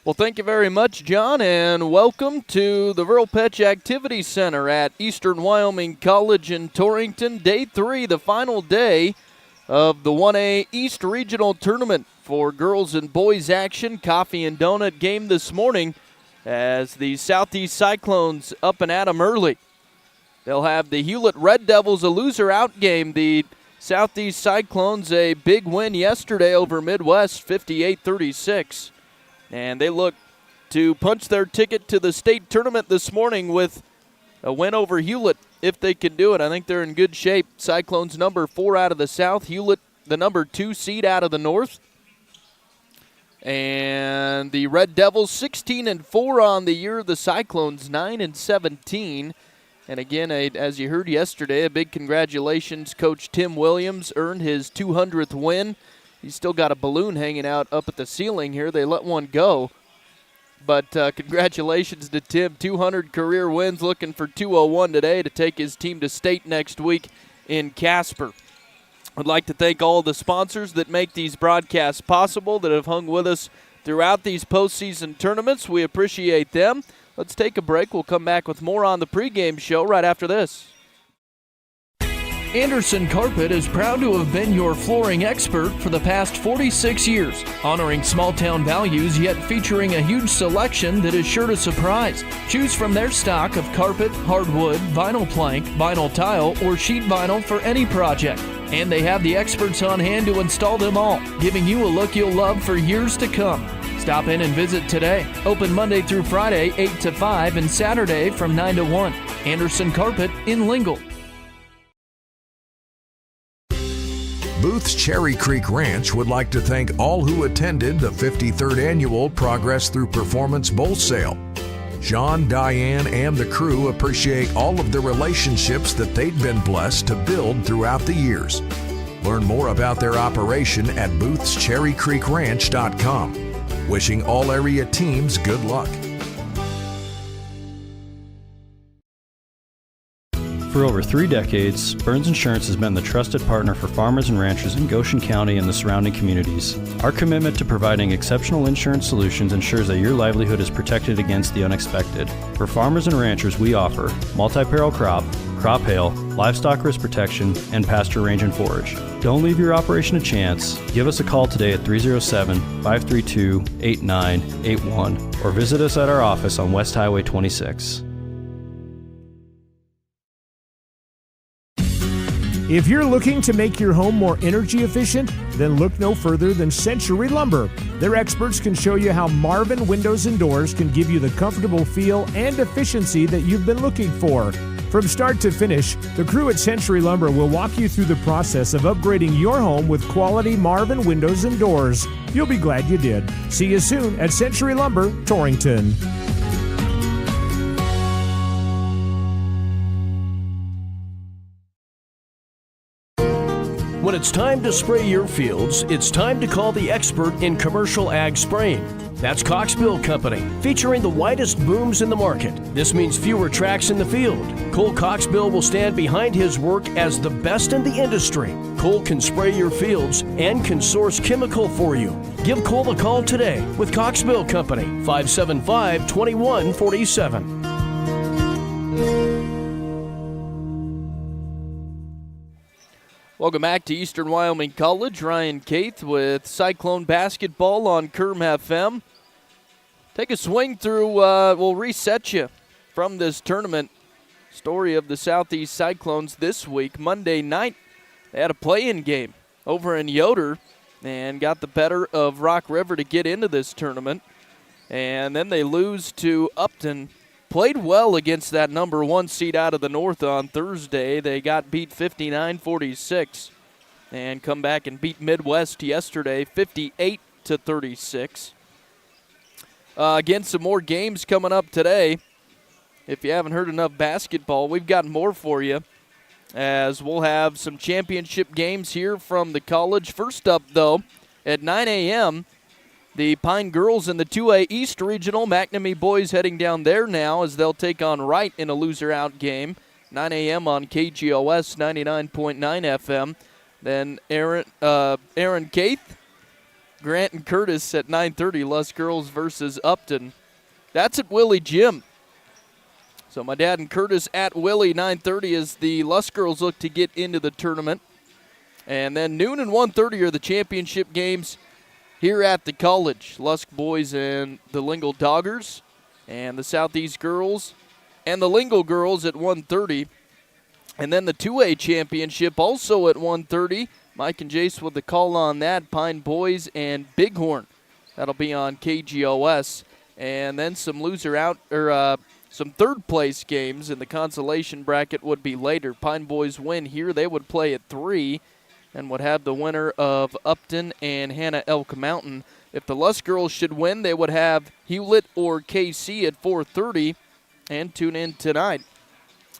Well, thank you very much, John, and welcome to the Rural Petch Activity Center at Eastern Wyoming College in Torrington. Day 3, the final day of the 1A East Regional Tournament for girls and boys action. Coffee and donut game this morning as the Southeast Cyclones up and at 'em early. They'll have the Hulett Red Devils, a loser-out game. The Southeast Cyclones, a big win yesterday over Midwest, 58-36. And they look to punch their ticket to the state tournament this morning with a win over Hulett if they can do it. I think they're in good shape. Cyclones number 4 out of the South. Hulett the number 2 seed out of the North. And the Red Devils 16-4 on the year. The Cyclones 9-17. And again, as you heard yesterday, a big congratulations. Coach Tim Williams earned his 200th win. He's still got a balloon hanging out up at the ceiling here. They let one go. But congratulations to Tim. 200 career wins, looking for 201 today to take his team to state next week in Casper. I'd like to thank all the sponsors that make these broadcasts possible, that have hung with us throughout these postseason tournaments. We appreciate them. Let's take a break. We'll come back with more on the pregame show right after this. Anderson Carpet is proud to have been your flooring expert for the past 46 years, honoring small-town values yet featuring a huge selection that is sure to surprise. Choose from their stock of carpet, hardwood, vinyl plank, vinyl tile, or sheet vinyl for any project. And they have the experts on hand to install them all, giving you a look you'll love for years to come. Stop in and visit today. Open Monday through Friday, 8 to 5, and Saturday from 9 to 1. Anderson Carpet in Lingle. Booth's Cherry Creek Ranch would like to thank all who attended the 53rd Annual Progress Through Performance Bowl Sale. John, Diane, and the crew appreciate all of the relationships that they'd been blessed to build throughout the years. Learn more about their operation at boothscherrycreekranch.com. Wishing all area teams good luck. For over 3 decades, Burns Insurance has been the trusted partner for farmers and ranchers in Goshen County and the surrounding communities. Our commitment to providing exceptional insurance solutions ensures that your livelihood is protected against the unexpected. For farmers and ranchers, we offer multi-peril crop, crop hail, livestock risk protection, and pasture range and forage. Don't leave your operation to chance. Give us a call today at 307-532-8981 or visit us at our office on West Highway 26. If you're looking to make your home more energy efficient, then look no further than Century Lumber. Their experts can show you how Marvin windows and doors can give you the comfortable feel and efficiency that you've been looking for. From start to finish, the crew at Century Lumber will walk you through the process of upgrading your home with quality Marvin windows and doors. You'll be glad you did. See you soon at Century Lumber, Torrington. When it's time to spray your fields, it's time to call the expert in commercial ag spraying. That's Coxbill Company, featuring the widest booms in the market. This means fewer tracks in the field. Cole Coxbill will stand behind his work as the best in the industry. Cole can spray your fields and can source chemical for you. Give Cole a call today with Coxbill Company, 575-2147. Welcome back to Eastern Wyoming College. Ryan Caith with Cyclone Basketball on Kerm FM. Take a swing through, we'll reset you from this tournament. Story of the Southeast Cyclones this week. Monday night, they had a play-in game over in Yoder and got the better of Rock River to get into this tournament. And then they lose to Upton. Played well against that number 1 seed out of the North on Thursday. They got beat 59-46 and come back and beat Midwest yesterday 58-36. Again, some more games coming up today. If you haven't heard enough basketball, we've got more for you as we'll have some championship games here from the college. First up, though, at 9 a.m., the Pine Girls in the 2A East Regional. McNamee boys heading down there now as they'll take on Wright in a loser-out game. 9 a.m. on KGOS 99.9 FM. Then Aaron Caith Grant and Curtis at 9:30, Lusk girls versus Upton. That's at Willie Gym. So my dad and Curtis at Willie, 9:30 as the Lusk girls look to get into the tournament. And then noon and 1:30 are the championship games here at the college. Lusk boys and the Lingle Doggers, and the Southeast girls and the Lingle girls at 1:30. And then the 2A championship also at 1:30. Mike and Jace with the call on that. Pine boys and Bighorn. That'll be on KGOS. And then some some third place games in the consolation bracket would be later. Pine boys win here. They would play at 3 and would have the winner of Upton and Hannah Elk Mountain. If the Lusk girls should win, they would have Hulett or KC at 4:30. And tune in tonight,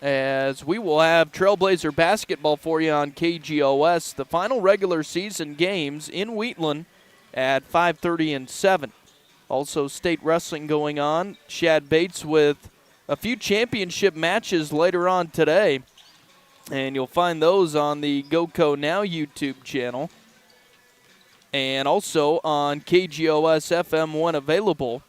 as we will have Trailblazer basketball for you on KGOS. The final regular season games in Wheatland at 5:30 and 7. Also state wrestling going on. Shad Bates with a few championship matches later on today. And you'll find those on the GoCo Now YouTube channel. And also on KGOS FM when available.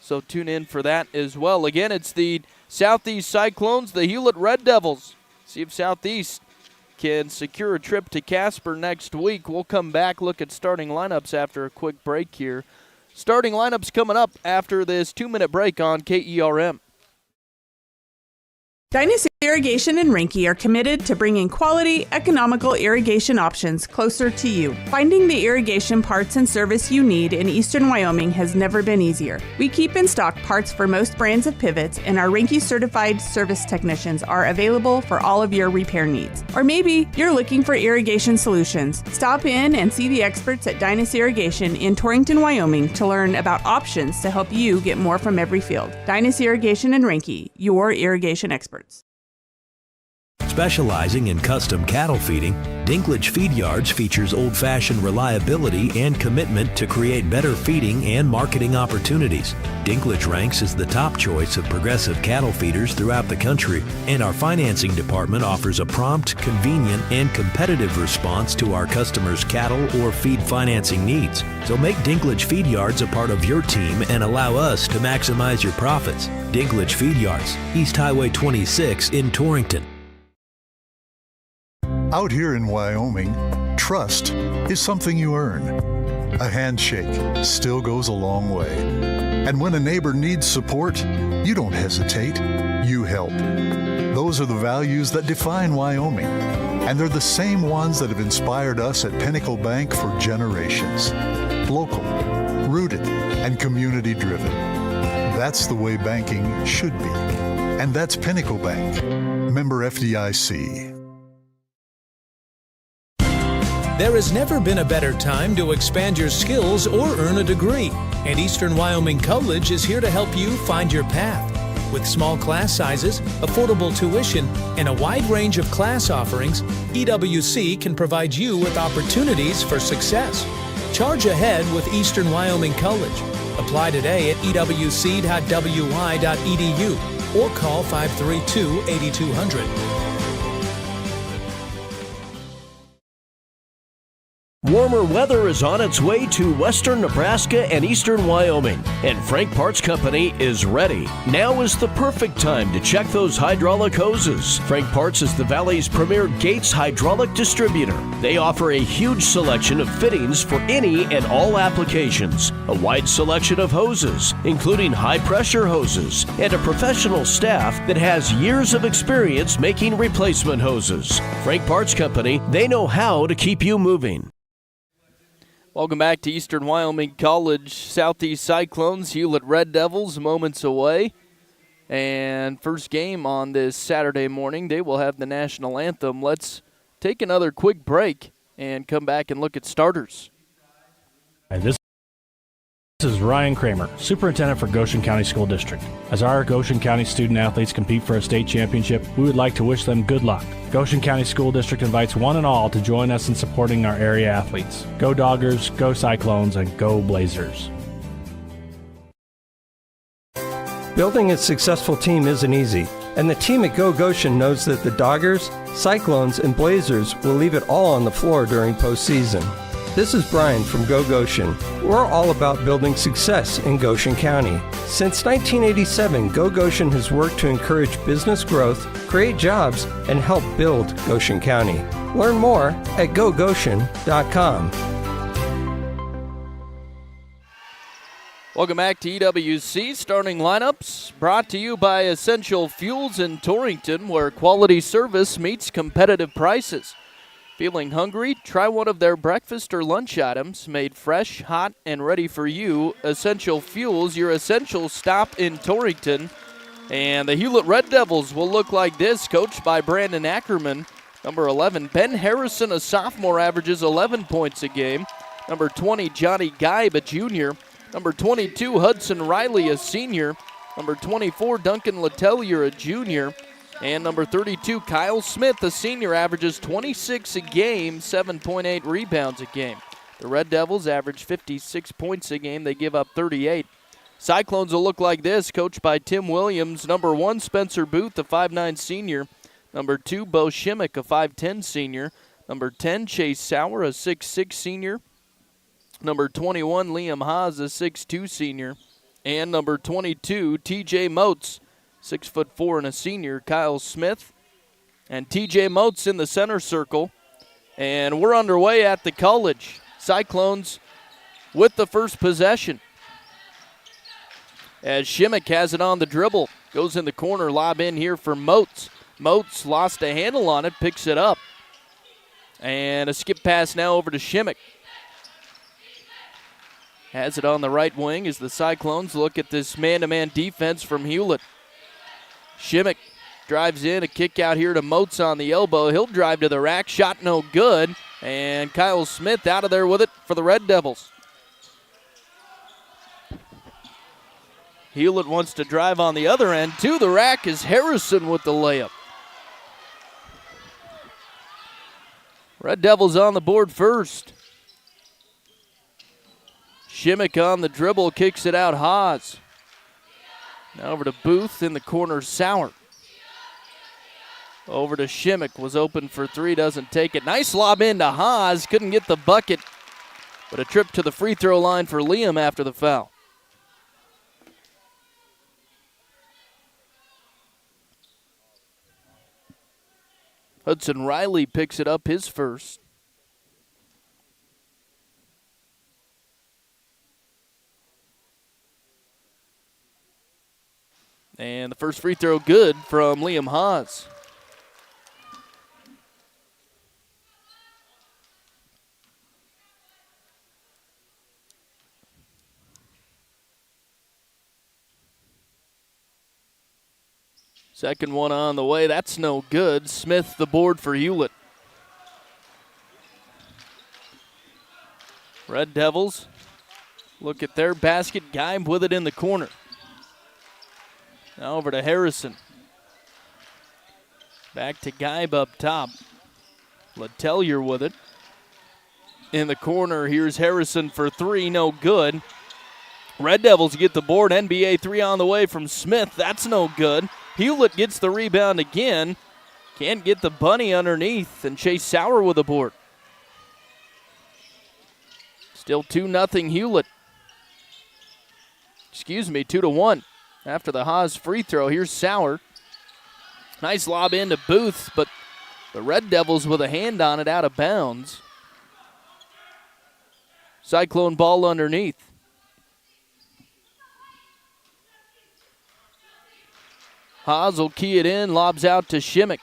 So tune in for that as well. Again, it's the Southeast Cyclones, the Hulett Red Devils. See if Southeast can secure a trip to Casper next week. We'll come back, look at starting lineups after a quick break here. Starting lineups coming up after this 2-minute break on KERM. Dynasty Irrigation and Rinky are committed to bringing quality, economical irrigation options closer to you. Finding the irrigation parts and service you need in eastern Wyoming has never been easier. We keep in stock parts for most brands of pivots, and our Rinky certified service technicians are available for all of your repair needs. Or maybe you're looking for irrigation solutions. Stop in and see the experts at Dynasty Irrigation in Torrington, Wyoming to learn about options to help you get more from every field. Dynasty Irrigation and Rinky, your irrigation experts. Specializing in custom cattle feeding, Dinklage Feed Yards features old-fashioned reliability and commitment to create better feeding and marketing opportunities. Dinklage ranks as the top choice of progressive cattle feeders throughout the country, and our financing department offers a prompt, convenient, and competitive response to our customers' cattle or feed financing needs. So make Dinklage Feed Yards a part of your team and allow us to maximize your profits. Dinklage Feed Yards, East Highway 26 in Torrington. Out here in Wyoming, trust is something you earn. A handshake still goes a long way. And when a neighbor needs support, you don't hesitate, you help. Those are the values that define Wyoming, and they're the same ones that have inspired us at Pinnacle Bank for generations. Local, rooted, and community-driven. That's the way banking should be. And that's Pinnacle Bank, member FDIC. There has never been a better time to expand your skills or earn a degree, and Eastern Wyoming College is here to help you find your path. With small class sizes, affordable tuition, and a wide range of class offerings, EWC can provide you with opportunities for success. Charge ahead with Eastern Wyoming College. Apply today at ewc.wy.edu or call 532-8200. Warmer weather is on its way to western Nebraska and eastern Wyoming, and Frank Parts Company is ready. Now is the perfect time to check those hydraulic hoses. Frank Parts is the Valley's premier Gates hydraulic distributor. They offer a huge selection of fittings for any and all applications, a wide selection of hoses, including high-pressure hoses, and a professional staff that has years of experience making replacement hoses. Frank Parts Company, they know how to keep you moving. Welcome back to Eastern Wyoming College. Southeast Cyclones, Hulett Red Devils, moments away. And first game on this Saturday morning, they will have the national anthem. Let's take another quick break and come back and look at starters. This is Ryan Kramer, Superintendent for Goshen County School District. As our Goshen County student athletes compete for a state championship, we would like to wish them good luck. Goshen County School District invites one and all to join us in supporting our area athletes. Go Doggers, go Cyclones, and go Blazers. Building a successful team isn't easy, and the team at Go Goshen knows that the Doggers, Cyclones, and Blazers will leave it all on the floor during postseason. This is Brian from Go Goshen. We're all about building success in Goshen County. Since 1987, Go Goshen has worked to encourage business growth, create jobs, and help build Goshen County. Learn more at gogoshen.com. Welcome back to EWC Starting Lineups, brought to you by Essential Fuels in Torrington, where quality service meets competitive prices. Feeling hungry? Try one of their breakfast or lunch items made fresh, hot, and ready for you. Essential Fuels, your essential stop in Torrington. And the Hulett Red Devils will look like this, coached by Brandon Ackerman. Number 11, Ben Harrison, a sophomore, averages 11 points a game. Number 20, Johnny Geib, a junior. Number 22, Hudson Riley, a senior. Number 24, Duncan Letellier, a junior. And number 32, Kyle Smith, a senior, averages 26 a game, 7.8 rebounds a game. The Red Devils average 56 points a game. They give up 38. Cyclones will look like this, coached by Tim Williams. Number 1, Spencer Booth, a 5'9 senior. Number 2, Bo Shimmick, a 5'10 senior. Number 10, Chase Sauer, a 6'6 senior. Number 21, Liam Haas, a 6'2 senior. And number 22, TJ Moats, 6'4" and a senior. Kyle Smith and TJ Moats in the center circle. And we're underway at the college. Cyclones with the first possession. As Shimmick has it on the dribble. Goes in the corner, lob in here for Moats. Moats lost a handle on it, picks it up. And a skip pass now over to Shimmick. Has it on the right wing as the Cyclones look at this man-to-man defense from Hulett. Shimmick drives in, a kick out here to Moats on the elbow. He'll drive to the rack, shot no good. And Kyle Smith out of there with it for the Red Devils. Hulett wants to drive on the other end. To the rack is Harrison with the layup. Red Devils on the board first. Shimmick on the dribble, kicks it out, Haas. Now over to Booth in the corner, Sauer. Over to Shimmick, was open for three, doesn't take it. Nice lob into Haas, couldn't get the bucket, but a trip to the free throw line for Liam after the foul. Hudson Riley picks it up, his first. And the first free throw good from Liam Haas. Second one on the way. That's no good. Smith the board for Hulett. Red Devils look at their basket. Geib with it in the corner. Now over to Harrison. Back to Geib up top. Letellier with it. In the corner, here's Harrison for three, no good. Red Devils get the board. NBA three on the way from Smith. That's no good. Hulett gets the rebound again. Can't get the bunny underneath, and Chase Sauer with the board. Still 2-0 Hulett. Excuse me, 2-1. After the Haas free throw, here's Sauer. Nice lob into Booth, but the Red Devils with a hand on it out of bounds. Cyclone ball underneath. Haas will key it in, lobs out to Shimmick.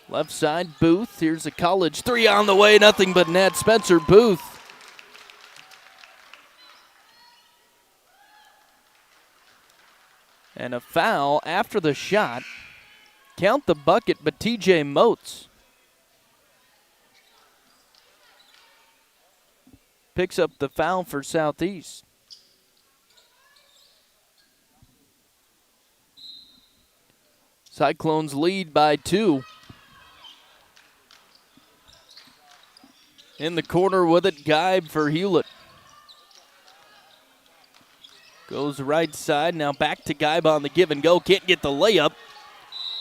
Left side, Booth. Here's a college three on the way, nothing but net. Spencer Booth. And a foul after the shot. Count the bucket, but TJ Moats picks up the foul for Southeast. Cyclones lead by 2. In the corner with it, Geib for Hulett. Goes right side, now back to Geib on the give and go. Can't get the layup.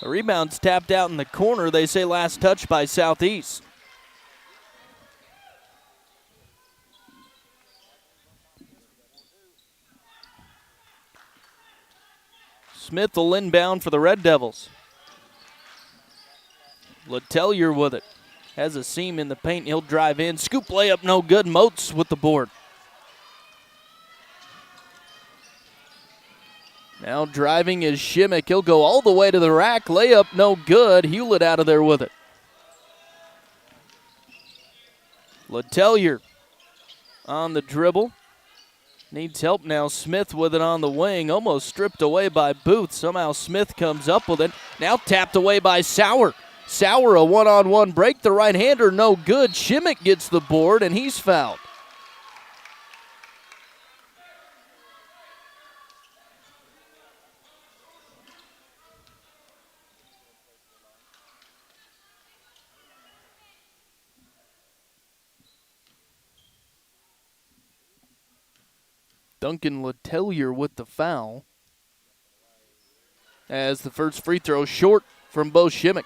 The rebound's tapped out in the corner. They say last touch by Southeast. Smith will inbound for the Red Devils. Letellier with it. Has a seam in the paint. He'll drive in. Scoop layup, no good. Moats with the board. Now driving is Shimmick. He'll go all the way to the rack. Layup, no good. Hulett out of there with it. Letellier on the dribble. Needs help now. Smith with it on the wing. Almost stripped away by Booth. Somehow Smith comes up with it. Now tapped away by Sauer. Sauer, a one-on-one break. The right-hander, no good. Shimmick gets the board, and he's fouled. Duncan Letellier with the foul. As the first free throw short from Bo Shimmick.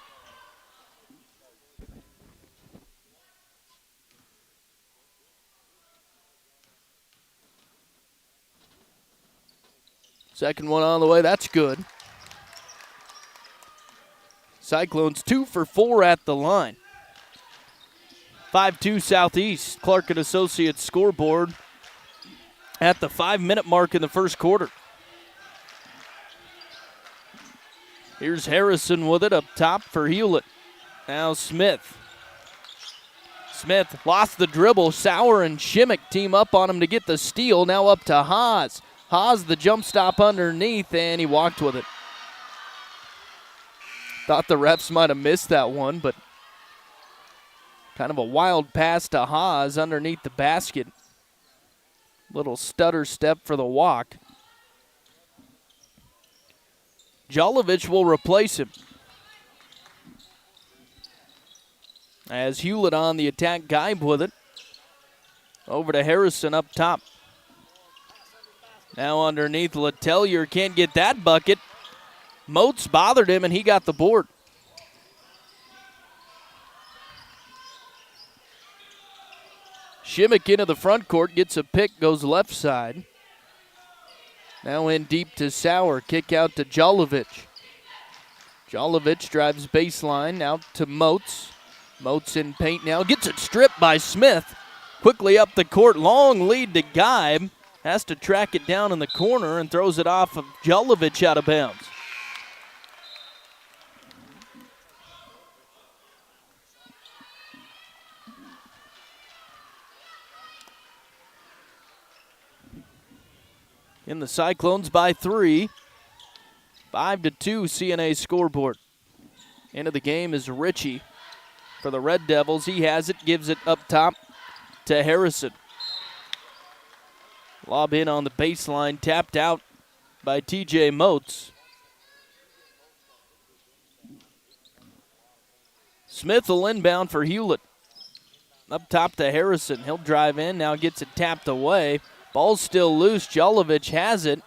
Second one on the way, that's good. Cyclones 2 for 4 at the line. 5-2 Southeast. Clark and Associates scoreboard at the 5-minute mark in the first quarter. Here's Harrison with it up top for Hulett. Now Smith. Smith lost the dribble. Sauer and Shimmick team up on him to get the steal. Now up to Haas. Haas the jump stop underneath, and he walked with it. Thought the refs might have missed that one, but kind of a wild pass to Haas underneath the basket. Little stutter step for the walk. Jolovich will replace him. As Hulett on the attack, Geib with it. Over to Harrison up top. Now underneath, Letellier can't get that bucket. Moats bothered him, and he got the board. Shimmick into the front court, gets a pick, goes left side. Now in deep to Sauer, kick out to Jolovich. Jolovich drives baseline, out to Moats. Moats in paint now, gets it stripped by Smith. Quickly up the court, long lead to Geib. Has to track it down in the corner and throws it off of Jolovich out of bounds. In the Cyclones by 3. 5-2 CNA scoreboard. Into the game is Ritchie for the Red Devils. He has it, gives it up top to Harrison. Lob in on the baseline, tapped out by TJ Moats. Smith will inbound for Hulett. Up top to Harrison. He'll drive in, now gets it tapped away. Ball's still loose. Jolovich has it.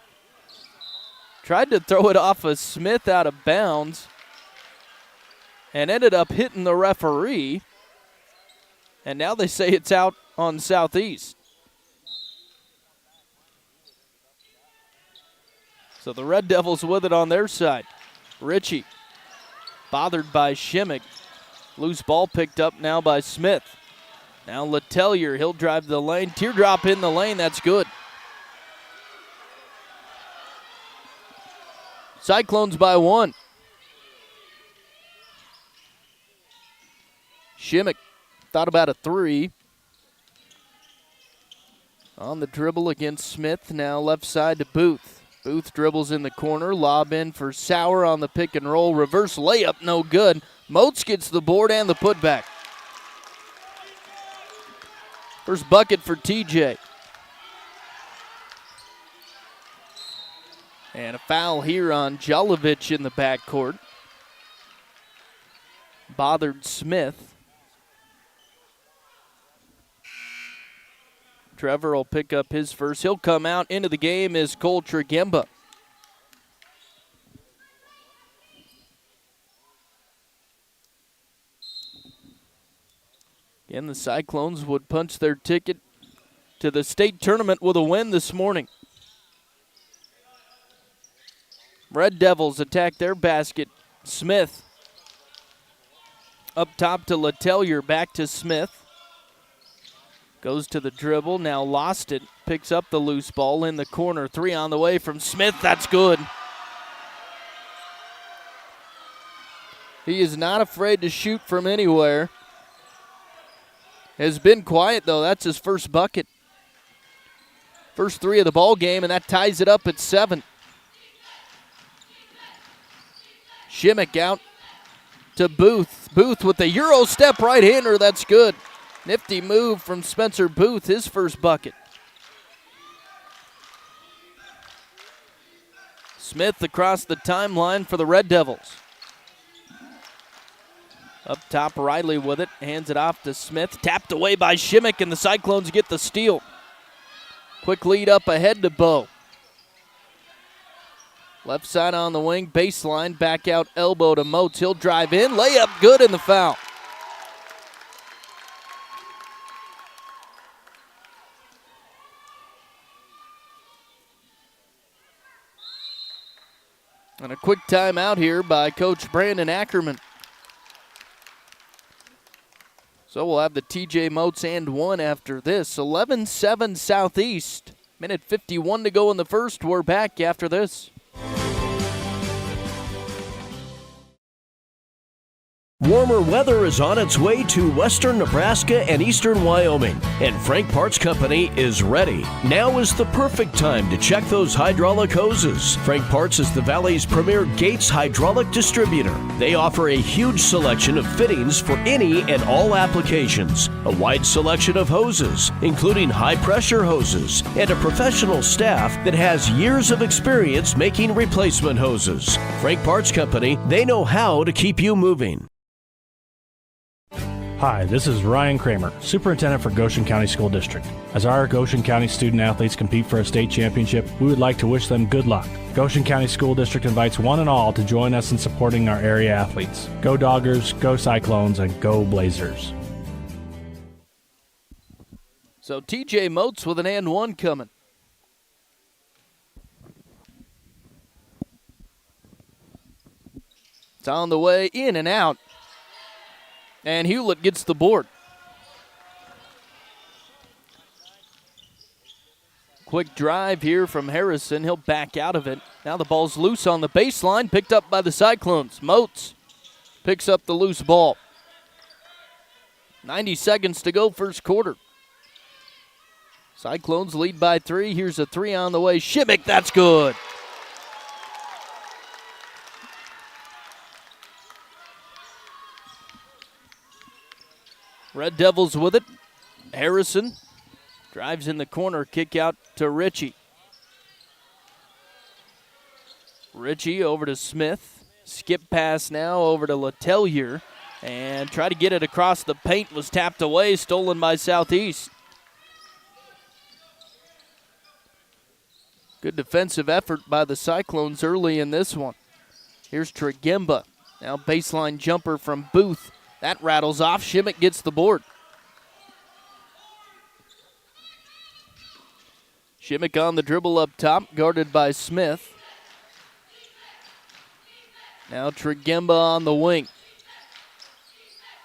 Tried to throw it off of Smith out of bounds and ended up hitting the referee. And now they say it's out on Southeast. So the Red Devils with it on their side. Ritchie bothered by Shimmick. Loose ball picked up now by Smith. Now Letellier, he'll drive the lane. Teardrop in the lane, that's good. Cyclones by 1. Shimmick thought about a 3. On the dribble against Smith, now left side to Booth. Booth dribbles in the corner, lob in for Sauer on the pick and roll. Reverse layup, no good. Moats gets the board and the putback. First bucket for TJ. And a foul here on Jolovich in the backcourt. Bothered Smith. Trevor will pick up his first. He'll come out. Into the game is Cole Tregemba. And the Cyclones would punch their ticket to the state tournament with a win this morning. Red Devils attack their basket. Smith up top to Letellier, back to Smith. Goes to the dribble, now lost it. Picks up the loose ball in the corner. 3 on the way from Smith, that's good. He is not afraid to shoot from anywhere. Has been quiet though, that's his first bucket. First 3 of the ball game, and that ties it up at 7. Shimmick out to Booth. Booth with the Euro step right-hander, that's good. Nifty move from Spencer Booth, his first bucket. Smith across the timeline for the Red Devils. Up top, Riley with it, hands it off to Smith. Tapped away by Shimmick, and the Cyclones get the steal. Quick lead up ahead to Bow. Left side on the wing, baseline, back out elbow to Moats. He'll drive in, layup good, and the foul. And a quick timeout here by Coach Brandon Ackerman. So we'll have the TJ Moats and 1 after this. 11-7 Southeast. Minute 51 to go in the first. We're back after this. Warmer weather is on its way to western Nebraska and eastern Wyoming, and Frank Parts Company is ready. Now is the perfect time to check those hydraulic hoses. Frank Parts is the Valley's premier Gates hydraulic distributor. They offer a huge selection of fittings for any and all applications, a wide selection of hoses, including high-pressure hoses, and a professional staff that has years of experience making replacement hoses. Frank Parts Company, they know how to keep you moving. Hi, this is Ryan Kramer, Superintendent for Goshen County School District. As our Goshen County student athletes compete for a state championship, we would like to wish them good luck. Goshen County School District invites one and all to join us in supporting our area athletes. Go Doggers, go Cyclones, and go Blazers. So TJ Moats with an and 1 coming. It's on the way, in and out. And Hulett gets the board. Quick drive here from Harrison. He'll back out of it. Now the ball's loose on the baseline, picked up by the Cyclones. Moats picks up the loose ball. 90 seconds to go, first quarter. Cyclones lead by 3. Here's a 3 on the way. Shimmick, that's good. Red Devils with it. Harrison drives in the corner, kick out to Ritchie. Ritchie over to Smith. Skip pass now over to Letellier. And try to get it across the paint, was tapped away, stolen by Southeast. Good defensive effort by the Cyclones early in this one. Here's Tregemba. Now baseline jumper from Booth. That rattles off. Shimmick gets the board. Shimmick on the dribble up top, guarded by Smith. Now Tregemba on the wing.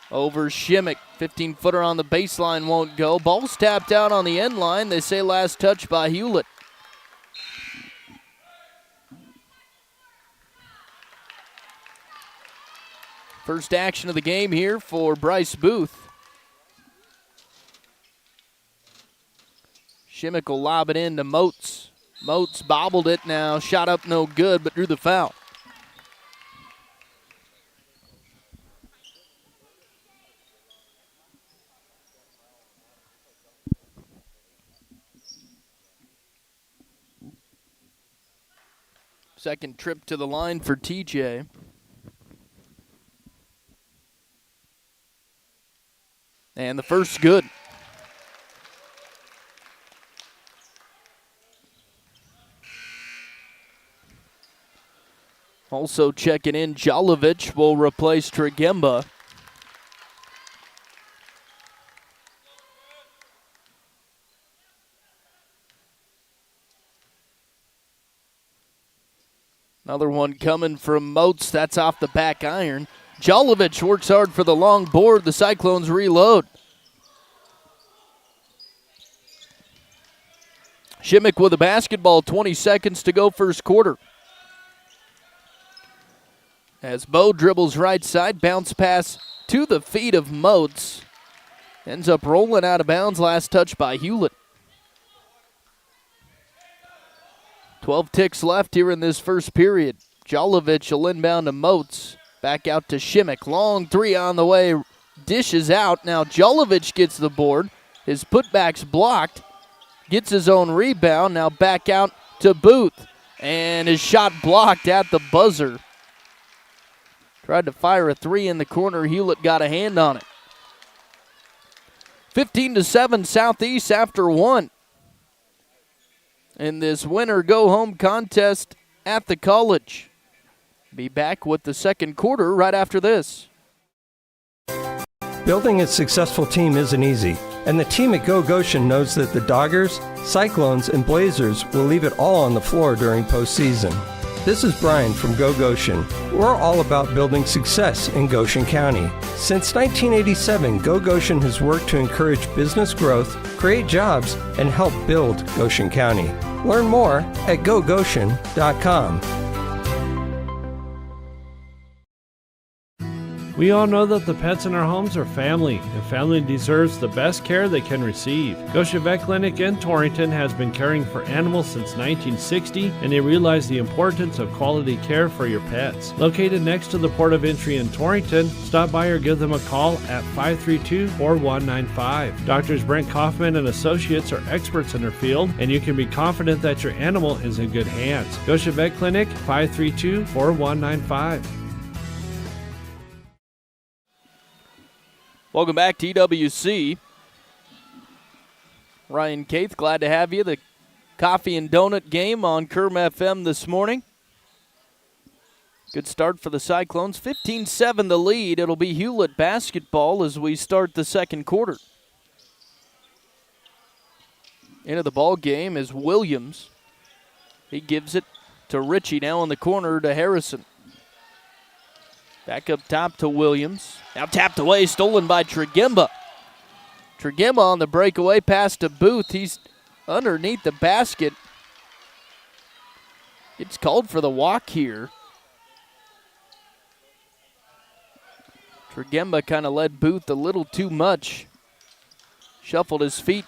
Over Shimmick. 15-footer on the baseline won't go. Ball's tapped out on the end line. They say last touch by Hulett. First action of the game here for Bryce Booth. Shimmick will lob it in to Moats. Moats bobbled it now. Shot up no good, but drew the foul. Second trip to the line for TJ. And the first good. Also checking in, Jalovic will replace Tregemba. Another one coming from Moats. That's off the back iron. Jolovich works hard for the long board. The Cyclones reload. Shimmick with a basketball, 20 seconds to go first quarter. As Bo dribbles right side, bounce pass to the feet of Moats. Ends up rolling out of bounds, last touch by Hulett. 12 ticks left here in this first period. Jolovich will inbound to Moats. Back out to Shimmick. Long three on the way. Dishes out. Now Jolovich gets the board. His putback's blocked. Gets his own rebound. Now back out to Booth. And his shot blocked at the buzzer. Tried to fire a three in the corner. Hulett got a hand on it. 15-7 Southeast after one. In this winner go-home contest at the college. Be back with the second quarter right after this. Building a successful team isn't easy, and the team at Go Goshen knows that the Doggers, Cyclones, and Blazers will leave it all on the floor during postseason. This is Brian from Go Goshen. We're all about building success in Goshen County. Since 1987, Go Goshen has worked to encourage business growth, create jobs, and help build Goshen County. Learn more at gogoshen.com. We all know that the pets in our homes are family, and family deserves the best care they can receive. Goshen Vet Clinic in Torrington has been caring for animals since 1960, and they realize the importance of quality care for your pets. Located next to the port of entry in Torrington, stop by or give them a call at 532-4195. Doctors Brent Kaufman and Associates are experts in their field, and you can be confident that your animal is in good hands. Goshen Vet Clinic, 532-4195. Welcome back to EWC. Ryan Caith, glad to have you. The coffee and donut game on Kerm FM this morning. Good start for the Cyclones. 15-7 the lead. It'll be Hulett basketball as we start the second quarter. Into the ball game is Williams. He gives it to Ritchie now in the corner to Harrison. Back up top to Williams. Now tapped away, stolen by Tregemba. Tregemba on the breakaway pass to Booth. He's underneath the basket. It's called for the walk here. Tregemba kind of led Booth a little too much. Shuffled his feet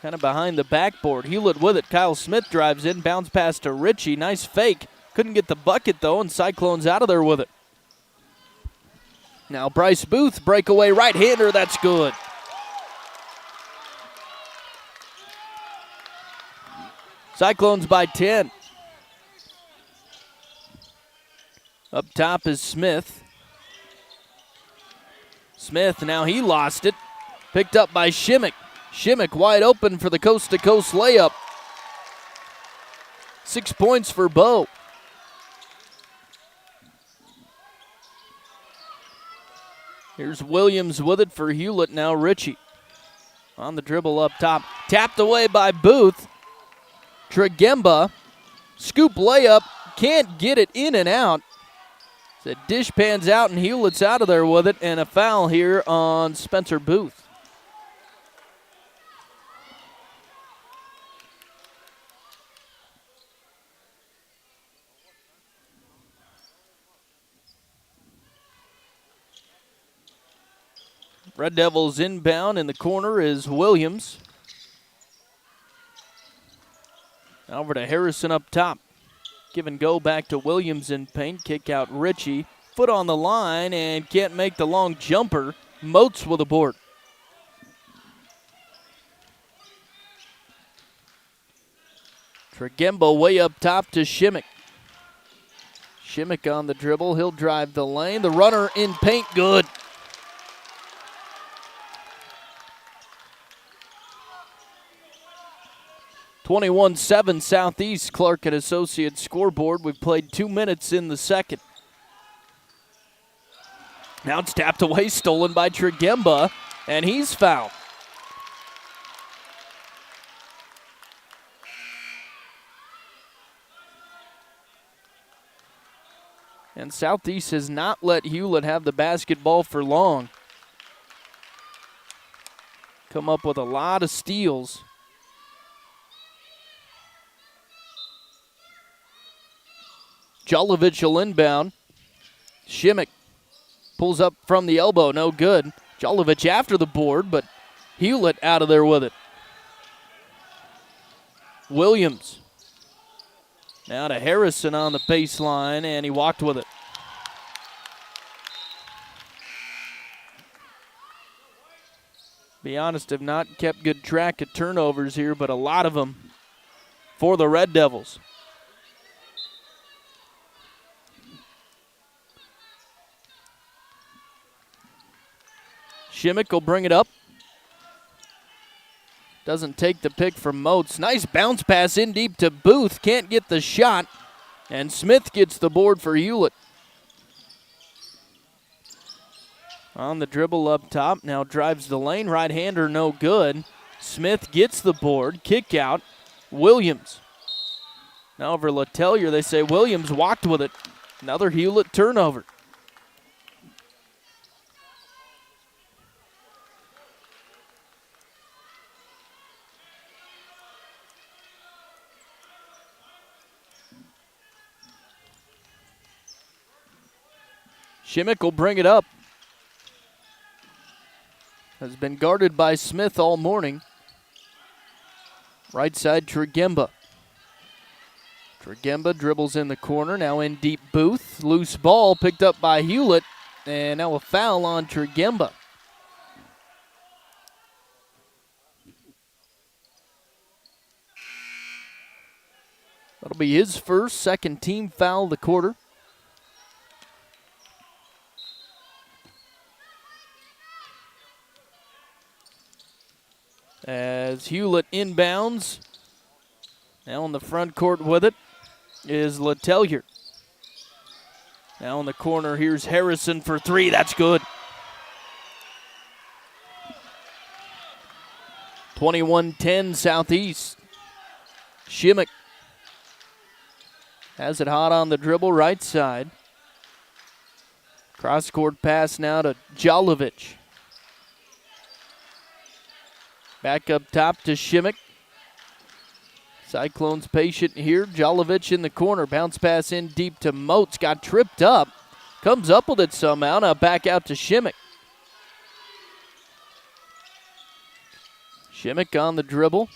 kind of behind the backboard. Hulett with it. Kyle Smith drives in. Bounce pass to Ritchie. Nice fake. Couldn't get the bucket, though, and Cyclones out of there with it. Now Bryce Booth, breakaway right-hander. That's good. Cyclones by 10. Up top is Smith. Smith, now he lost it. Picked up by Shimmick. Shimmick wide open for the coast-to-coast layup. 6 points for Bo. Here's Williams with it for Hulett. Now Ritchie on the dribble up top. Tapped away by Booth. Tregemba. Scoop layup. Can't get it in and out. The dish pans out and Hulett's out of there with it. And a foul here on Spencer Booth. Red Devils inbound. In the corner is Williams. Over to Harrison up top. Give and go back to Williams in paint. Kick out Ritchie. Foot on the line and can't make the long jumper. Moats with a board. Tregemba way up top to Shimmick. Shimmick on the dribble. He'll drive the lane. The runner in paint, good. (21-7) Southeast. Clark and Associates scoreboard. We've played 2 minutes in the second. Now it's tapped away, stolen by Tregemba, and he's fouled. And Southeast has not let Hulett have the basketball for long. Come up with a lot of steals. Jolovich will inbound. Shimmick pulls up from the elbow, no good. Jolovich after the board, but Hulett out of there with it. Williams. Now to Harrison on the baseline, and he walked with it. Be honest, have not kept good track of turnovers here, but a lot of them for the Red Devils. Shimmick will bring it up. Doesn't take the pick from Moats. Nice bounce pass in deep to Booth. Can't get the shot. And Smith gets the board for Hulett. On the dribble up top. Now drives the lane. Right-hander no good. Smith gets the board. Kick out. Williams. Now over Letellier. They say Williams walked with it. Another Hulett turnover. Shimmick will bring it up. Has been guarded by Smith all morning. Right side, Tregemba. Tregemba dribbles in the corner. Now in deep Booth. Loose ball picked up by Hulett. And now a foul on Tregemba. That'll be his first, second team foul of the quarter. As Hulett inbounds, now in the front court with it is Letellier. Now in the corner, here's Harrison for three. That's good. 21-10 Southeast. Shimmick has it hot on the dribble, right side. Cross-court pass now to Jolovich. Back up top to Shimmick. Cyclones patient here. Jolovich in the corner. Bounce pass in deep to Moats. Got tripped up. Comes up with it somehow. Now back out to Shimmick. Shimmick on the dribble.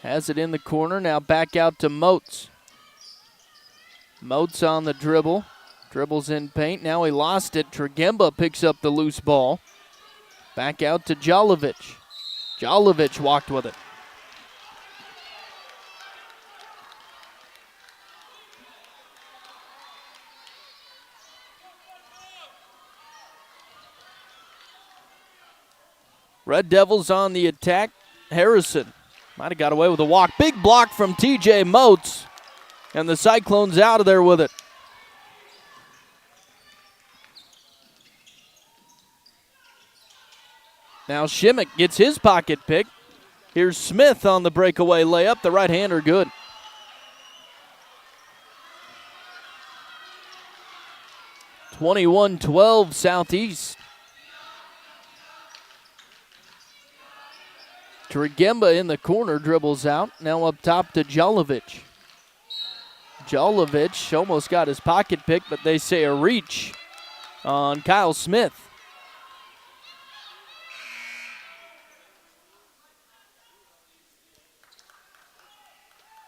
Has it in the corner. Now back out to Moats. Moats on the dribble. Dribbles in paint. Now he lost it. Tregemba picks up the loose ball. Back out to Jolovich. Jolovich walked with it. Red Devils on the attack. Harrison might have got away with a walk. Big block from TJ Moats. And the Cyclones out of there with it. Now Shimmick gets his pocket pick. Here's Smith on the breakaway layup. The right-hander good. (21-12) Southeast. Tregemba in the corner dribbles out. Now up top to Jolovich. Jolovich almost got his pocket pick, but they say a reach on Kyle Smith.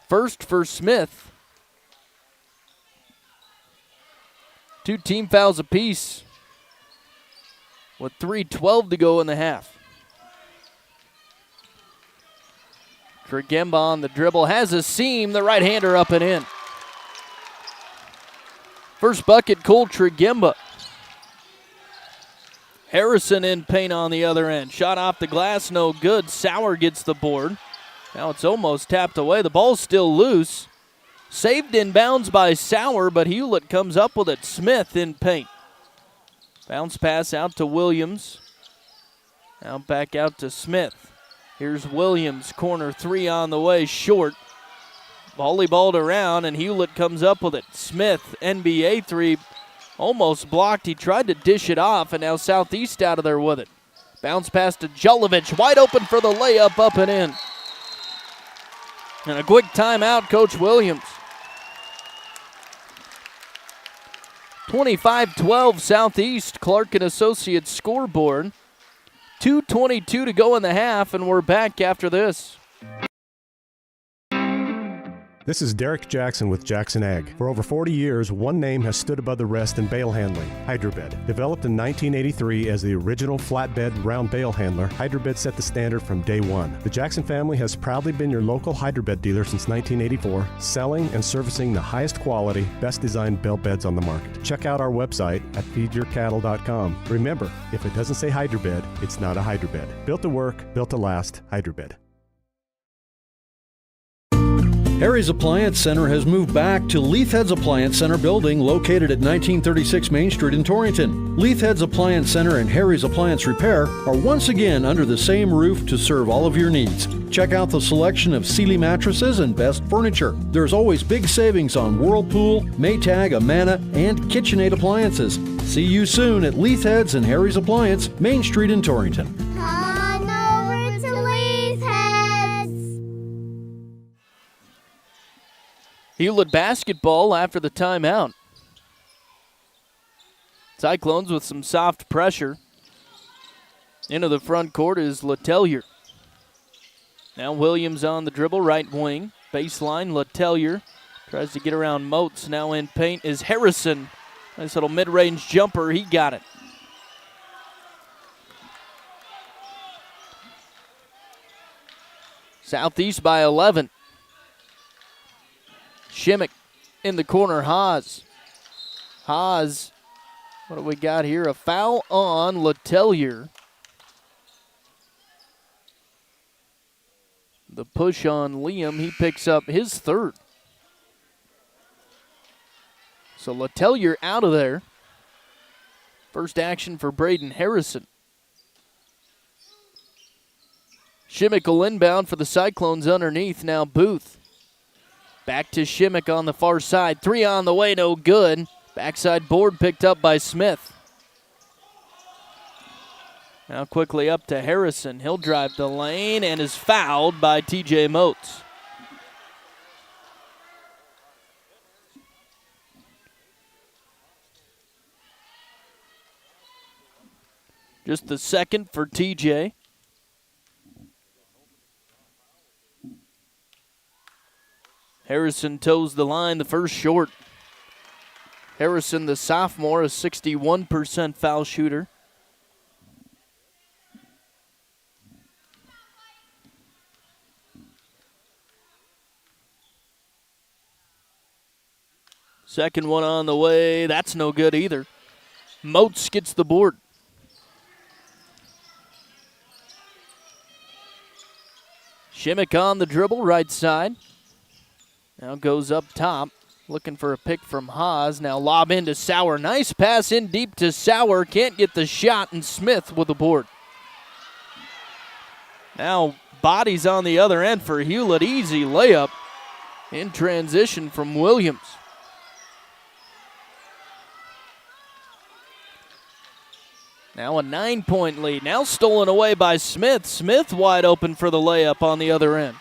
First for Smith. 2 team fouls apiece with 3:12 to go in the half. Tregemba on the dribble, has a seam, the right-hander up and in. First bucket, Cole Tregemba. Harrison in paint on the other end. Shot off the glass, no good. Sauer gets the board. Now it's almost tapped away. The ball's still loose. Saved in bounds by Sauer, but Hulett comes up with it. Smith in paint. Bounce pass out to Williams. Now back out to Smith. Here's Williams, corner three on the way, short. volleyballed around, and Hulett comes up with it. Smith, NBA three, almost blocked. He tried to dish it off, and now Southeast out of there with it. Bounce pass to Julovic, wide open for the layup, up and in. And a quick timeout, Coach Williams. 25-12 Southeast, Clark and Associates scoreboard. 2:22 to go in the half, and we're back after this. This is Derek Jackson with Jackson Ag. For over 40 years, one name has stood above the rest in bale handling, Hydrobed. Developed in 1983 as the original flatbed round bale handler, Hydrobed set the standard from day one. The Jackson family has proudly been your local Hydrobed dealer since 1984, selling and servicing the highest quality, best designed bale beds on the market. Check out our website at feedyourcattle.com. Remember, if it doesn't say Hydrobed, it's not a Hydrobed. Built to work, built to last, Hydrobed. Harry's Appliance Center has moved back to Leithhead's Appliance Center building located at 1936 Main Street in Torrington. Leithhead's Appliance Center and Harry's Appliance Repair are once again under the same roof to serve all of your needs. Check out the selection of Sealy mattresses and best furniture. There's always big savings on Whirlpool, Maytag, Amana, and KitchenAid appliances. See you soon at Leithhead's and Harry's Appliance, Main Street in Torrington. Hulett basketball after the timeout. Cyclones with some soft pressure. Into the front court is Letellier. Now Williams on the dribble, right wing. Baseline, Letellier tries to get around Moats. Now in paint is Harrison. Nice little mid-range jumper, he got it. Southeast by 11. Shimmick in the corner, Haas. Haas, what do we got here? A foul on Letellier. The push on Liam, he picks up his third. So Letellier out of there. First action for Braden Harrison. Shimmick will inbound for the Cyclones underneath. Now Booth. Back to Shimmick on the far side. Three on the way, no good. Backside board picked up by Smith. Now quickly up to Harrison. He'll drive the lane and is fouled by TJ Moats. Just the second for TJ. Harrison toes the line, the first short. Harrison, the sophomore, a 61% foul shooter. Second one on the way, that's no good either. Moats gets the board. Shimmick on the dribble, right side. Now goes up top, looking for a pick from Haas. Now lob into Sauer. Nice pass in deep to Sauer. Can't get the shot, and Smith with the board. Now bodies on the other end for Hulett. Easy layup in transition from Williams. Now a 9-point lead. Now stolen away by Smith. Smith wide open for the layup on the other end.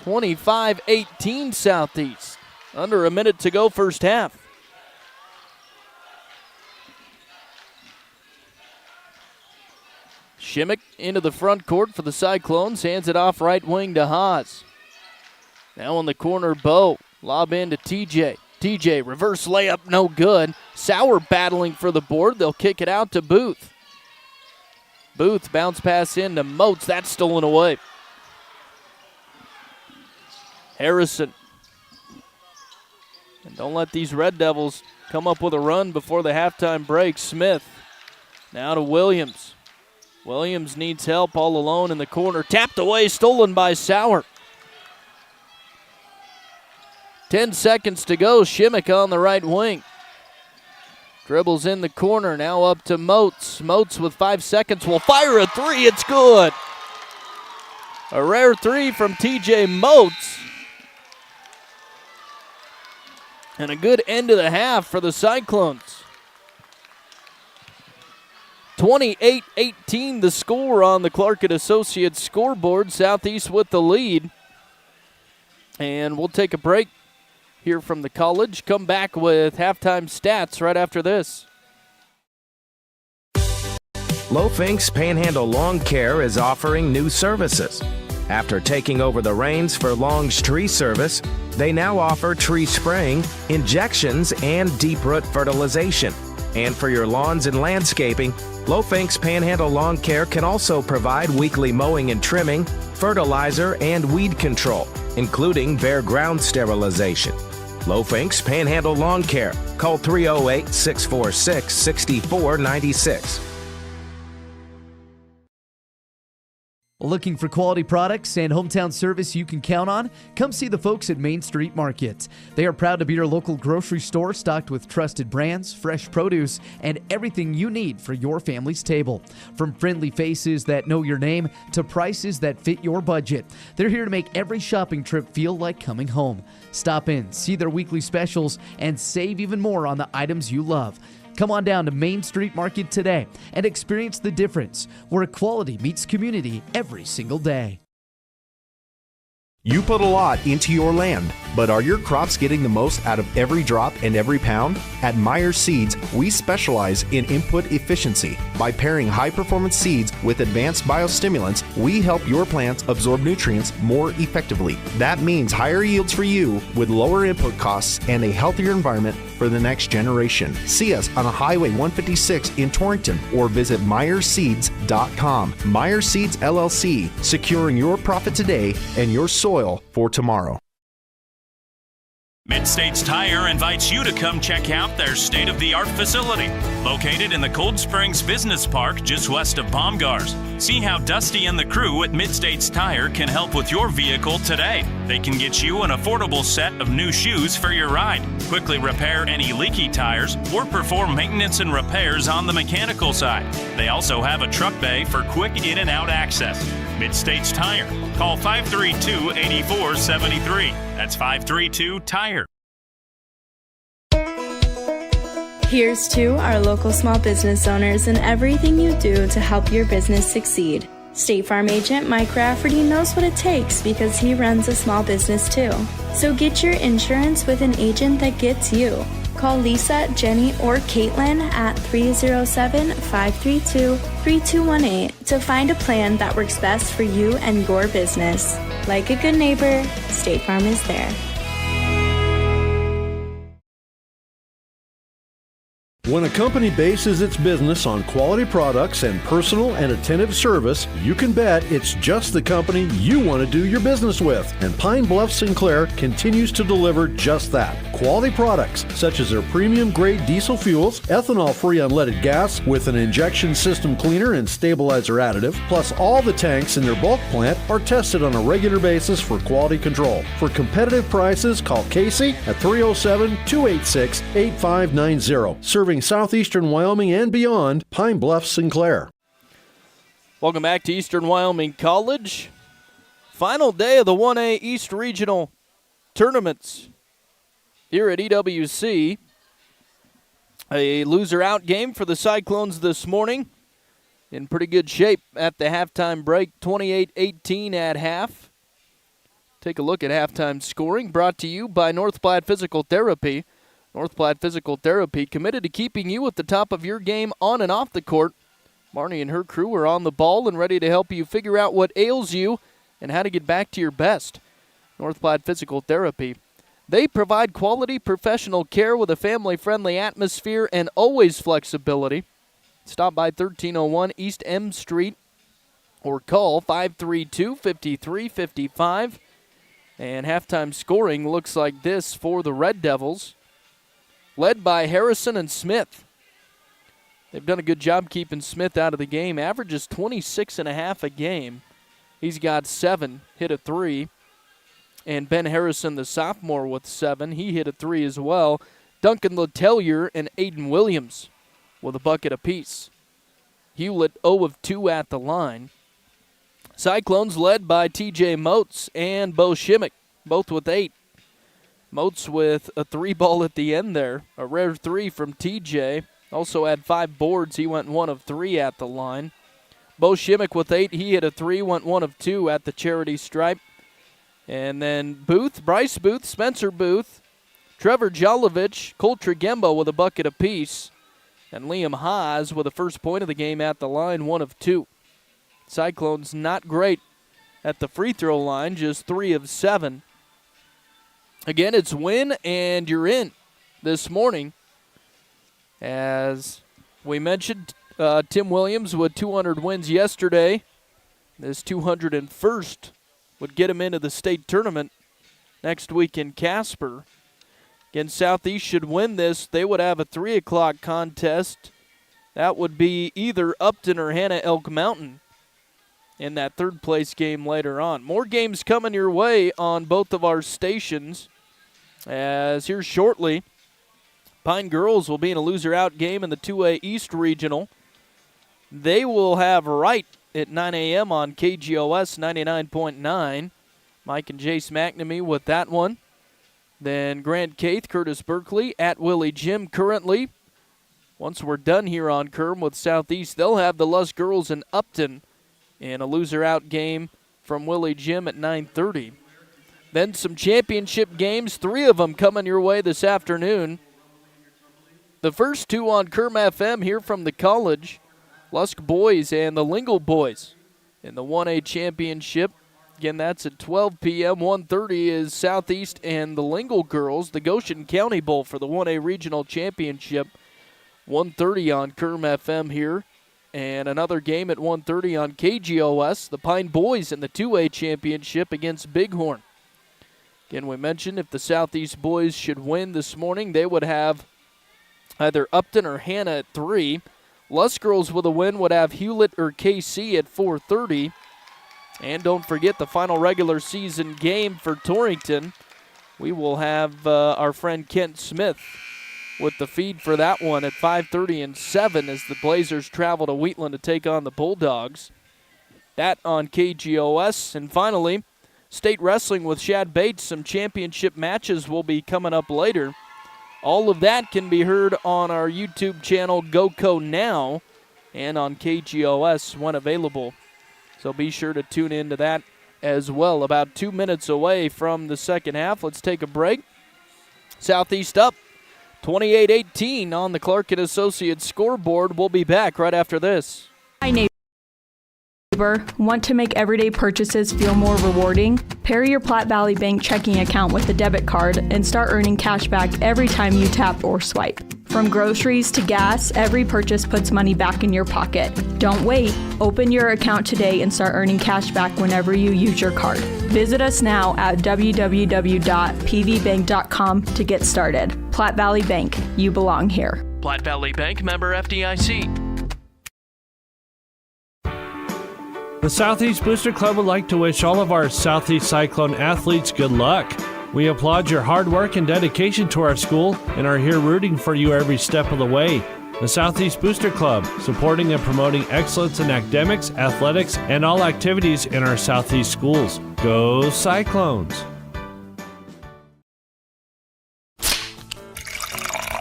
25-18 Southeast. Under a minute to go first half. Shimmick into the front court for the Cyclones. Hands it off right wing to Haas. Now in the corner, Bo. Lob in to TJ. TJ, reverse layup, no good. Sauer battling for the board. They'll kick it out to Booth. Booth, bounce pass into Moats. That's stolen away. Harrison. And don't let these Red Devils come up with a run before the halftime break. Smith. Now to Williams. Williams needs help all alone in the corner. Tapped away, stolen by Sauer. 10 seconds to go. Shimmick on the right wing. Dribbles in the corner. Now up to Moats. Moats with 5 seconds will fire a three. It's good. A rare three from TJ Moats. And a good end of the half for the Cyclones. 28-18 the score on the Clark & Associates scoreboard. Southeast with the lead. And we'll take a break here from the college. Come back with halftime stats right after this. Lofinks Panhandle Lawn Care is offering new services. After taking over the reins for Long's tree service, they now offer tree spraying, injections, and deep root fertilization. And for your lawns and landscaping, Lofinks Panhandle Lawn Care can also provide weekly mowing and trimming, fertilizer, and weed control, including bare ground sterilization. Lofinks Panhandle Lawn Care. Call 308-646-6496. Looking for quality products and hometown service you can count on? Come see the folks at Main Street Market. They are proud to be your local grocery store stocked with trusted brands, fresh produce, and everything you need for your family's table. From friendly faces that know your name to prices that fit your budget, they're here to make every shopping trip feel like coming home. Stop in, see their weekly specials, and save even more on the items you love. Come on down to Main Street Market today and experience the difference where quality meets community every single day. You put a lot into your land, but are your crops getting the most out of every drop and every pound? At Meyer Seeds, we specialize in input efficiency. By pairing high-performance seeds with advanced biostimulants, we help your plants absorb nutrients more effectively. That means higher yields for you with lower input costs and a healthier environment for the next generation. See us on Highway 156 in Torrington or visit MeyerSeeds.com. Meyer Seeds LLC, securing your profit today and your soil for tomorrow. Mid-States Tire invites you to come check out their state-of-the-art facility, located in the Cold Springs Business Park just west of Baumgars. See how Dusty and the crew at Mid-States Tire can help with your vehicle today. They can get you an affordable set of new shoes for your ride, quickly repair any leaky tires, or perform maintenance and repairs on the mechanical side. They also have a truck bay for quick in and out access. Mid-States Tire. Call 532-8473. That's 532-TIRE. Here's to our local small business owners and everything you do to help your business succeed. State Farm agent Mike Rafferty knows what it takes because he runs a small business too. So get your insurance with an agent that gets you. Call Lisa, Jenny, or Caitlin at 307-532-3218 to find a plan that works best for you and your business. Like a good neighbor, State Farm is there. When a company bases its business on quality products and personal and attentive service, you can bet it's just the company you want to do your business with. And Pine Bluff Sinclair continues to deliver just that. Quality products such as their premium grade diesel fuels, ethanol-free unleaded gas with an injection system cleaner and stabilizer additive, plus all the tanks in their bulk plant are tested on a regular basis for quality control. For competitive prices, call Casey at 307-286-8590. Serving southeastern Wyoming and beyond, Pine Bluff, Sinclair. Welcome back to Eastern Wyoming College. Final day of the 1A East Regional tournaments here at EWC. A loser-out game for the Cyclones this morning. In pretty good shape at the halftime break, 28-18 at half. Take a look at halftime scoring, brought to you by North Platte Physical Therapy. North Platte Physical Therapy, committed to keeping you at the top of your game on and off the court. Marnie and her crew are on the ball and ready to help you figure out what ails you and how to get back to your best. North Platte Physical Therapy. They provide quality professional care with a family-friendly atmosphere and always flexibility. Stop by 1301 East M Street or call 532-5355. And halftime scoring looks like this for the Red Devils, led by Harrison and Smith. They've done a good job keeping Smith out of the game. Averages 26.5 a game. He's got 7, hit a 3. And Ben Harrison, the sophomore, with 7. He hit a 3 as well. Duncan Letellier and Aiden Williams with a bucket apiece. Hulett 0 of 2 at the line. Cyclones led by TJ Moats and Bo Shimmick, both with 8. Moats with a 3-ball at the end there, a rare 3 from TJ. Also had 5 boards. He went 1 of 3 at the line. Bo Shimmick with 8. He hit a 3, went 1 of 2 at the charity stripe. And then Booth, Bryce Booth, Spencer Booth, Trevor Jolovich, Cole Tregembo with a bucket apiece, and Liam Haas with the first point of the game at the line, 1 of 2. Cyclones not great at the free throw line, just 3 of 7. Again, it's win and you're in this morning. As we mentioned, Tim Williams with 200 wins yesterday. This 201st would get him into the state tournament next week in Casper. Again, Southeast should win this. They would have a 3 o'clock contest. That would be either Upton or Hannah Elk Mountain in that third place game later on. More games coming your way on both of our stations, as here shortly, Pine Girls will be in a loser-out game in the 2A East Regional. They will have Wright at 9 a.m. on KGOS 99.9. Mike and Jace McNamee with that one. Then Grand Caith, Curtis Berkeley at Willie Jim currently. Once we're done here on Kerm with Southeast, they'll have the Lusk Girls in Upton in a loser-out game from Willie Jim at 9:30. Then some championship games, 3 of them coming your way this afternoon. The first 2 on Kerm FM here from the college, Lusk Boys and the Lingle Boys in the 1A championship. Again, that's at 12 p.m. 1:30 is Southeast and the Lingle Girls, the Goshen County Bowl for the 1A regional championship. 1:30 on Kerm FM here. And another game at 1:30 on KGOS, the Pine Boys in the 2A championship against Bighorn. Again, we mentioned if the Southeast Boys should win this morning, they would have either Upton or Hannah at 3. Lusk Girls with a win would have Hulett or KC at 4:30. And don't forget the final regular season game for Torrington. We will have our friend Kent Smith with the feed for that one at 5:30 and 7 as the Blazers travel to Wheatland to take on the Bulldogs. That on KGOS. And finally, state wrestling with Shad Bates. Some championship matches will be coming up later. All of that can be heard on our YouTube channel, GoCo Now, and on KGOS when available. So be sure to tune into that as well. About 2 minutes away from the second half. Let's take a break. Southeast up 28-18 on the Clark & Associates scoreboard. We'll be back right after this. Hi, neighbor. Want to make everyday purchases feel more rewarding? Pair your Platte Valley Bank checking account with a debit card and start earning cash back every time you tap or swipe. From groceries to gas, every purchase puts money back in your pocket. Don't wait. Open your account today and start earning cash back whenever you use your card. Visit us now at www.pvbank.com to get started. Platte Valley Bank, you belong here. Platte Valley Bank, member FDIC. The Southeast Booster Club would like to wish all of our Southeast Cyclone athletes good luck. We applaud your hard work and dedication to our school and are here rooting for you every step of the way. The Southeast Booster Club, supporting and promoting excellence in academics, athletics, and all activities in our Southeast schools. Go Cyclones!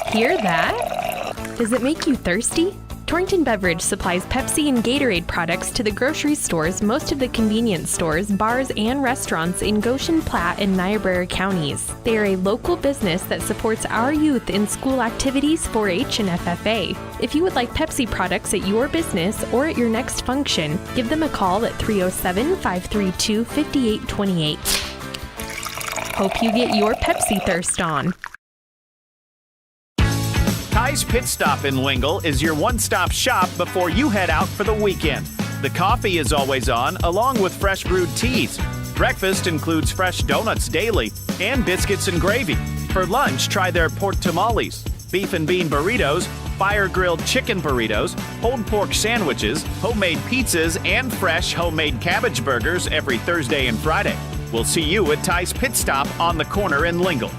Hear that? Does it make you thirsty? Torrington Beverage supplies Pepsi and Gatorade products to the grocery stores, most of the convenience stores, bars, and restaurants in Goshen, Platte, and Niobrara counties. They are a local business that supports our youth in school activities, 4-H, and FFA. If you would like Pepsi products at your business or at your next function, give them a call at 307-532-5828. Hope you get your Pepsi thirst on. Ty's Pit Stop in Lingle is your one-stop shop before you head out for the weekend. The coffee is always on, along with fresh brewed teas. Breakfast includes fresh donuts daily and biscuits and gravy. For lunch, try their pork tamales, beef and bean burritos, fire-grilled chicken burritos, pulled pork sandwiches, homemade pizzas, and fresh homemade cabbage burgers every Thursday and Friday. We'll see you at Ty's Pit Stop on the corner in Lingle.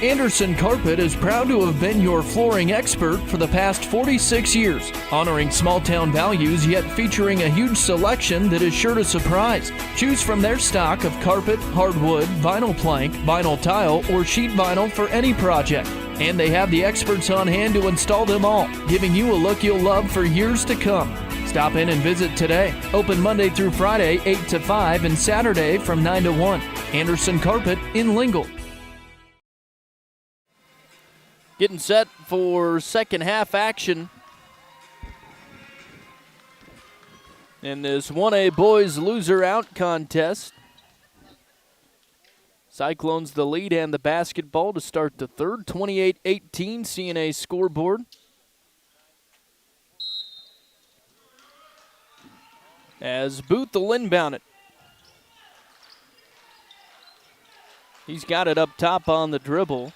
Anderson Carpet is proud to have been your flooring expert for the past 46 years, honoring small-town values yet featuring a huge selection that is sure to surprise. Choose from their stock of carpet, hardwood, vinyl plank, vinyl tile, or sheet vinyl for any project. And they have the experts on hand to install them all, giving you a look you'll love for years to come. Stop in and visit today. Open Monday through Friday, 8 to 5, and Saturday from 9 to 1. Anderson Carpet in Lingle. Getting set for second half action in this 1A boys loser out contest. Cyclones the lead and the basketball to start the third. 28-18 CNA scoreboard. As Booth will inbound it. He's got it up top on the dribble.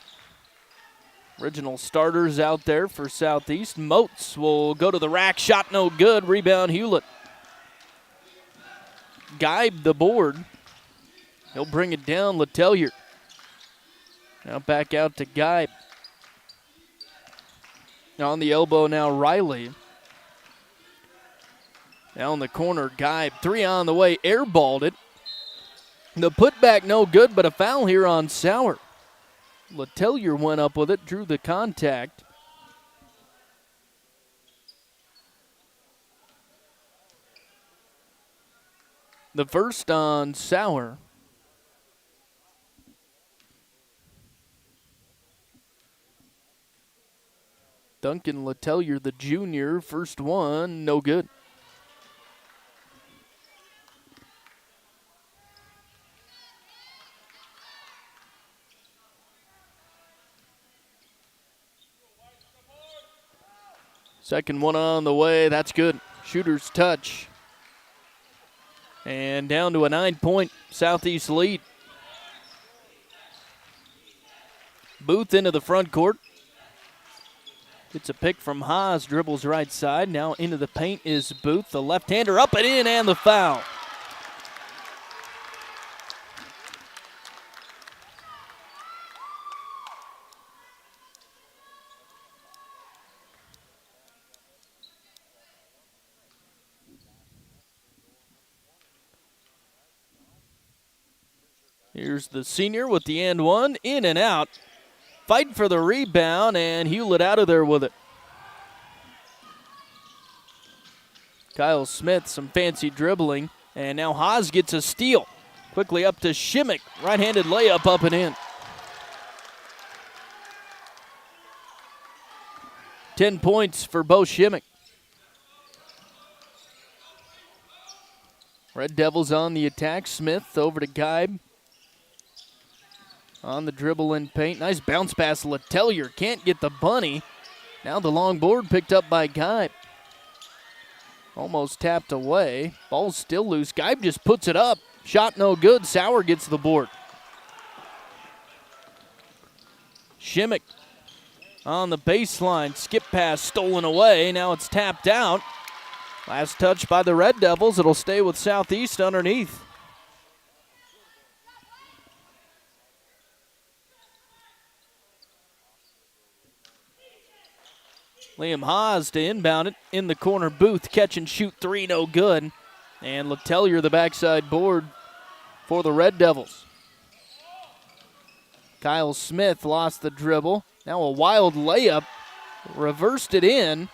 Original starters out there for Southeast. Moats will go to the rack. Shot no good. Rebound Hulett. Guide the board. He'll bring it down. Letellier. Now back out to Guide. On the elbow now Riley. Down the corner, Guide. Three on the way. Airballed it. The putback no good, but a foul here on Sauer. Letellier went up with it, drew the contact. The first on Sauer. Duncan Letellier, the junior, first one, no good. Second one on the way, that's good. Shooter's touch. And down to a 9-point Southeast lead. Booth into the front court. Gets a pick from Haas, dribbles right side. Now into the paint is Booth. The left-hander up and in, and the foul. Here's the senior with the and one, in and out. Fight for the rebound, and Hulett out of there with it. Kyle Smith, some fancy dribbling, and now Haas gets a steal. Quickly up to Shimmick, right-handed layup up and in. 10 points for Bo Shimmick. Red Devils on the attack. Smith over to Geib. On the dribble in paint. Nice bounce pass. Letellier can't get the bunny. Now the long board picked up by Geib. Almost tapped away. Ball's still loose. Geib just puts it up. Shot no good. Sauer gets the board. Shimmick on the baseline. Skip pass stolen away. Now it's tapped out. Last touch by the Red Devils. It'll stay with Southeast underneath. Liam Haas to inbound it. In the corner, Booth, catch and shoot three, no good. And Letellier, the backside board for the Red Devils. Kyle Smith lost the dribble. Now a wild layup. Reversed it in.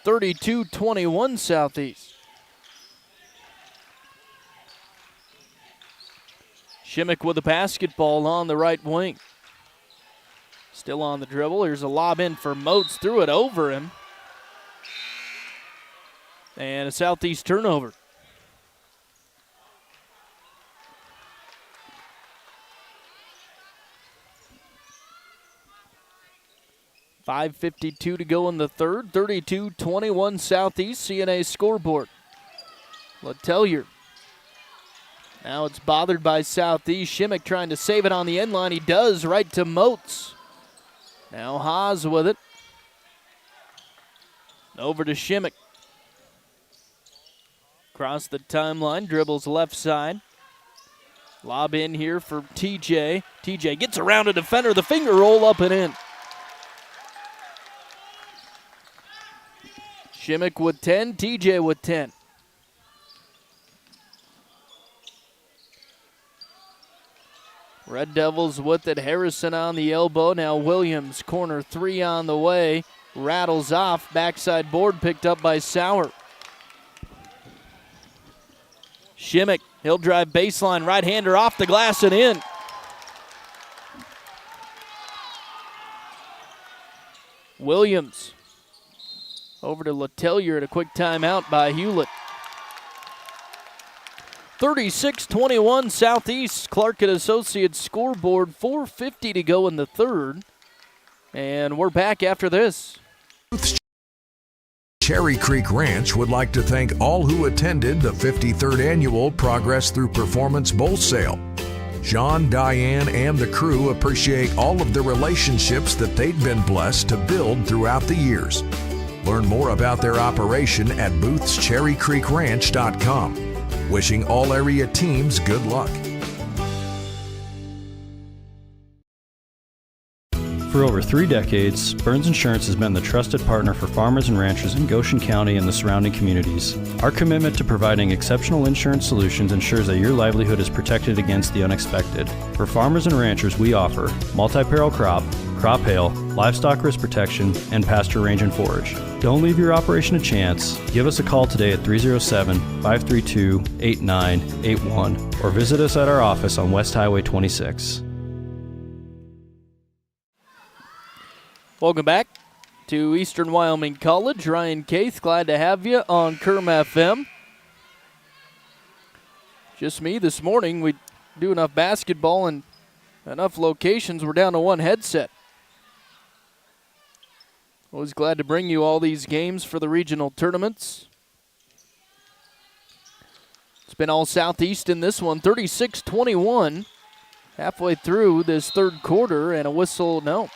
32-21 Southeast. Shimmick with the basketball on the right wing. Still on the dribble. Here's a lob in for Moats. Threw it over him. And a Southeast turnover. .5:52 to go in the third. 32-21 Southeast. CNA scoreboard. Letellier. Now it's bothered by Southeast. Shimmick trying to save it on the end line. He does, right to Moats. Now Haas with it. Over to Shimmick. Across the timeline, dribbles left side. Lob in here for TJ. TJ gets around a defender. The finger roll up and in. Shimmick with 10, TJ with 10. Red Devils with it. Harrison on the elbow. Now Williams, corner three on the way. Rattles off. Backside board picked up by Sauer. Shimmick, he'll drive baseline. Right-hander off the glass and in. Williams over to Letellier at a quick timeout by Hulett. 36-21 Southeast. Clark and Associates scoreboard. 4:50 to go in the third. And we're back after this. Cherry Creek Ranch would like to thank all who attended the 53rd Annual Progress Through Performance Bowl Sale. John, Diane, and the crew appreciate all of the relationships that they'd been blessed to build throughout the years. Learn more about their operation at boothscherrycreekranch.com. Wishing all area teams good luck. For over 3 decades, Burns Insurance has been the trusted partner for farmers and ranchers in Goshen County and the surrounding communities. Our commitment to providing exceptional insurance solutions ensures that your livelihood is protected against the unexpected. For farmers and ranchers, we offer multi-peril crop, crop hail, livestock risk protection, and pasture range and forage. Don't leave your operation to chance. Give us a call today at 307-532-8981 or visit us at our office on West Highway 26. Welcome back to Eastern Wyoming College. Ryan Caith, glad to have you on Kerm FM. Just me this morning. We do enough basketball and enough locations. We're down to one headset. Always glad to bring you all these games for the regional tournaments. It's been all Southeast in this one, 36-21. Halfway through this third quarter, and a whistle, no.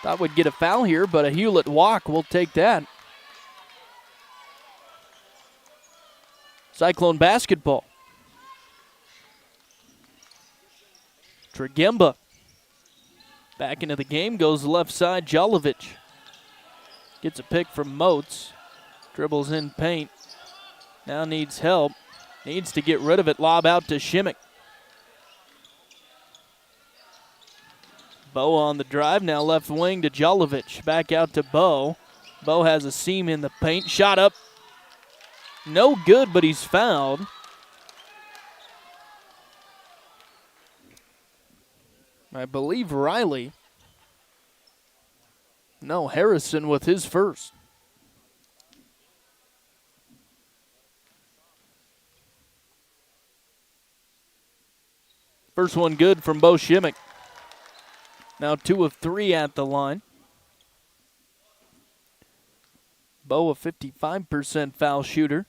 Thought we'd get a foul here, but a Hulett walk, we'll take that. Cyclone basketball. Tregemba back into the game, goes left side, Jolovich. Gets a pick from Moats, dribbles in paint. Now needs help, needs to get rid of it, lob out to Shimmick. Bo on the drive, now left wing to Jolovich. Back out to Bo. Bo has a seam in the paint. Shot up. No good, but he's fouled. I believe Riley. No, Harrison with his first. First one good from Bo Shimmick. Now 2 of 3 at the line. Bo, a 55% foul shooter.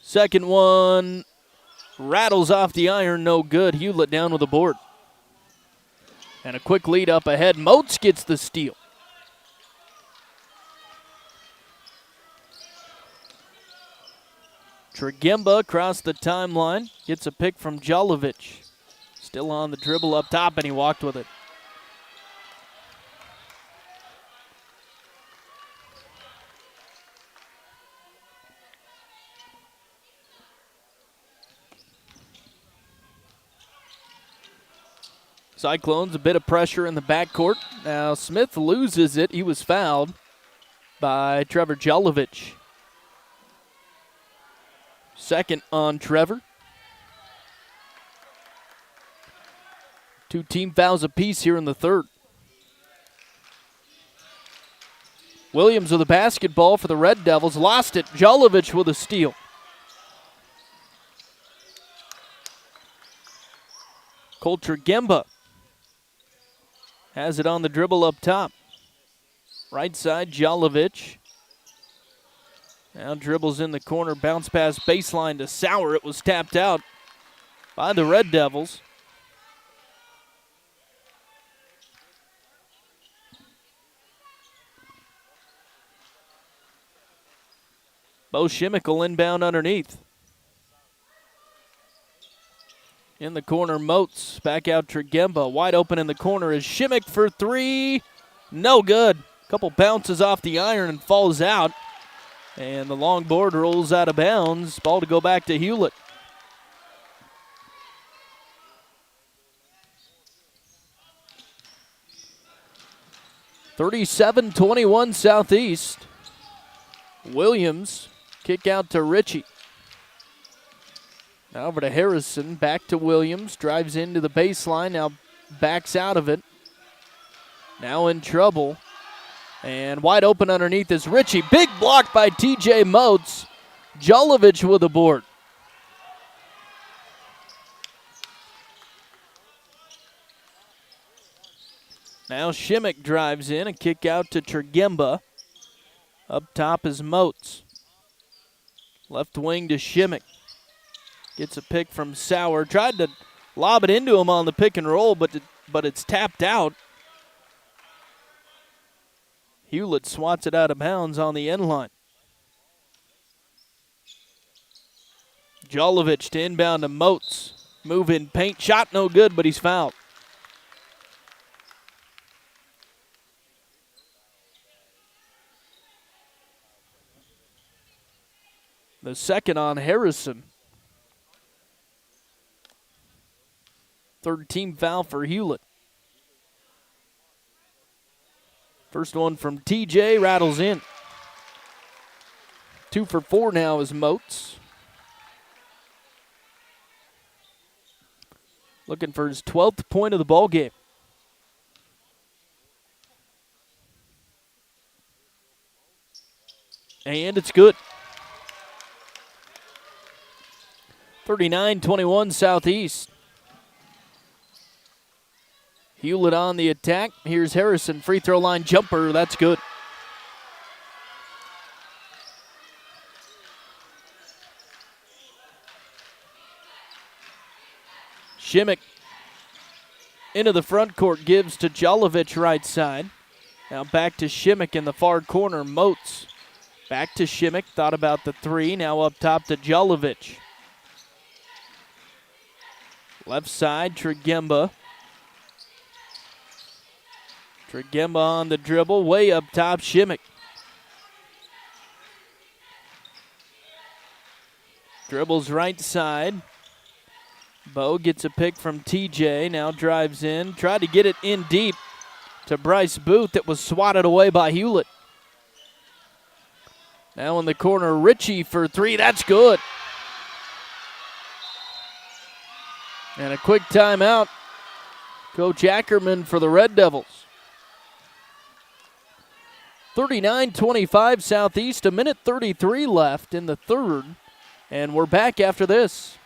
Second one rattles off the iron, no good. Hulett down with a board. And a quick lead up ahead. Moats gets the steal. Tregemba across the timeline. Gets a pick from Jolovich. Still on the dribble up top, and he walked with it. Cyclones, a bit of pressure in the backcourt. Now Smith loses it. He was fouled by Trevor Jolovich. Second on Trevor. 2 team fouls apiece here in the third. Williams with a basketball for the Red Devils. Lost it. Jolovich with a steal. Colt Tregemba has it on the dribble up top. Right side, Jolovich. Now dribbles in the corner. Bounce pass baseline to Sauer. It was tapped out by the Red Devils. Bo Shimmick will inbound underneath. In the corner, Moats. Back out Tregemba. Wide open in the corner is Shimmick for three. No good. Couple bounces off the iron and falls out. And the long board rolls out of bounds. Ball to go back to Hulett. (37-21) Southeast. Williams kick out to Ritchie. Now over to Harrison, back to Williams, drives into the baseline, now backs out of it. Now in trouble. And wide open underneath is Ritchie. Big block by TJ Moats. Jolovich with a board. Now Shimmick drives in, a kick out to Tregemba. Up top is Moats. Left wing to Shimmick. Gets a pick from Sauer. Tried to lob it into him on the pick and roll, but it's tapped out. Hulett swats it out of bounds on the end line. Jolovich to inbound to Moats. Move in paint. Shot no good, but he's fouled. The second on Harrison. Third team foul for Hulett. First one from TJ, rattles in. 2 for 4 now is Moats. Looking for his 12th point of the ball game. And it's good. 39-21 Southeast. Hulett on the attack. Here's Harrison, free throw line jumper. That's good. Shimmick into the front court, gives to Jolovich right side. Now back to Shimmick in the far corner. Moats back to Shimmick. Thought about the three. Now up top to Jolovich. Left side, Tregemba. Tregemba on the dribble, way up top, Shimmick. Dribbles right side. Bo gets a pick from TJ, now drives in. Tried to get it in deep to Bryce Booth. That was swatted away by Hulett. Now in the corner, Ritchie for three. That's good. And a quick timeout. Coach Ackerman for the Red Devils. 39-25 Southeast, a minute 33 left in the third, and we're back after this.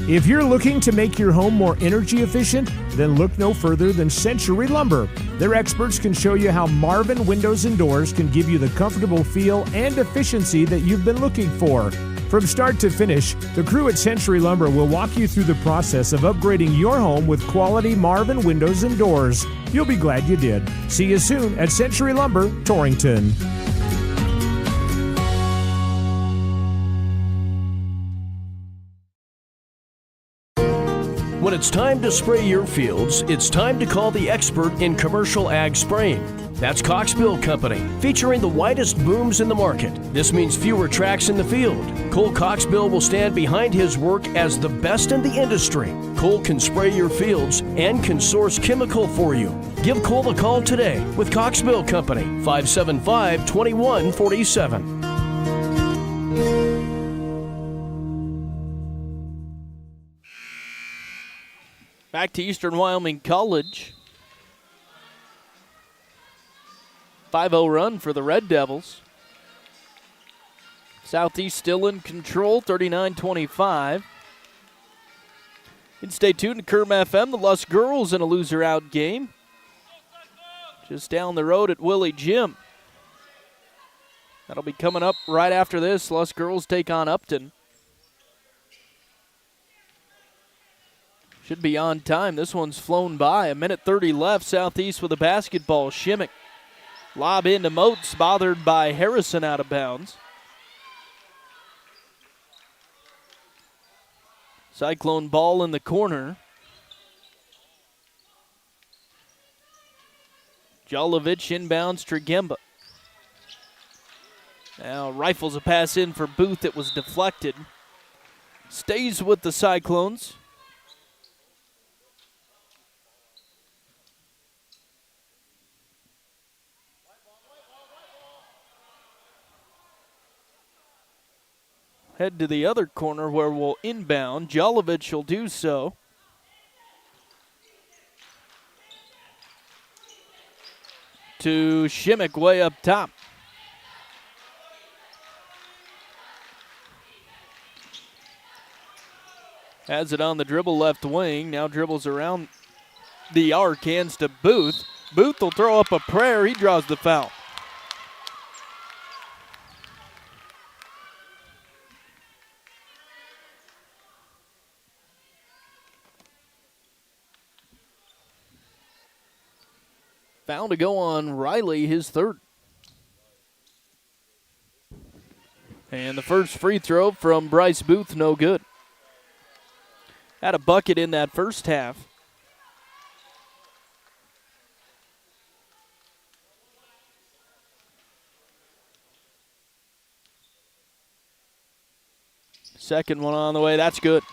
If you're looking to make your home more energy efficient, then look no further than Century Lumber. Their experts can show you how Marvin Windows and Doors can give you the comfortable feel and efficiency that you've been looking for. From start to finish, the crew at Century Lumber will walk you through the process of upgrading your home with quality Marvin Windows and Doors. You'll be glad you did. See you soon at Century Lumber, Torrington. When it's time to spray your fields, it's time to call the expert in commercial ag spraying. That's Coxbill Company, featuring the widest booms in the market. This means fewer tracks in the field. Cole Coxbill will stand behind his work as the best in the industry. Cole can spray your fields and can source chemical for you. Give Cole a call today with Coxbill Company, 575-2147. Back to Eastern Wyoming College. 5-0 run for the Red Devils. Southeast still in control, 39-25. You can stay tuned to Kerm FM. The Lusk girls in a loser-out game. Just down the road at Willie Gym. That'll be coming up right after this. Lusk girls take on Upton. Should be on time. This one's flown by. A minute 30 left. Southeast with a basketball. Shimmick. Lob into Moats, bothered by Harrison out of bounds. Cyclone ball in the corner. Jolovich inbounds Tregemba. Now rifles a pass in for Booth. It was deflected. Stays with the Cyclones. Head to the other corner where we'll inbound. Jolovich will do so. To Shimmick way up top. Has it on the dribble left wing. Now dribbles around the arc. Hands to Booth. Booth will throw up a prayer. He draws the foul. Foul to go on Riley, his third. And the first free throw from Bryce Booth, no good. Had a bucket in that first half. Second one on the way, that's good.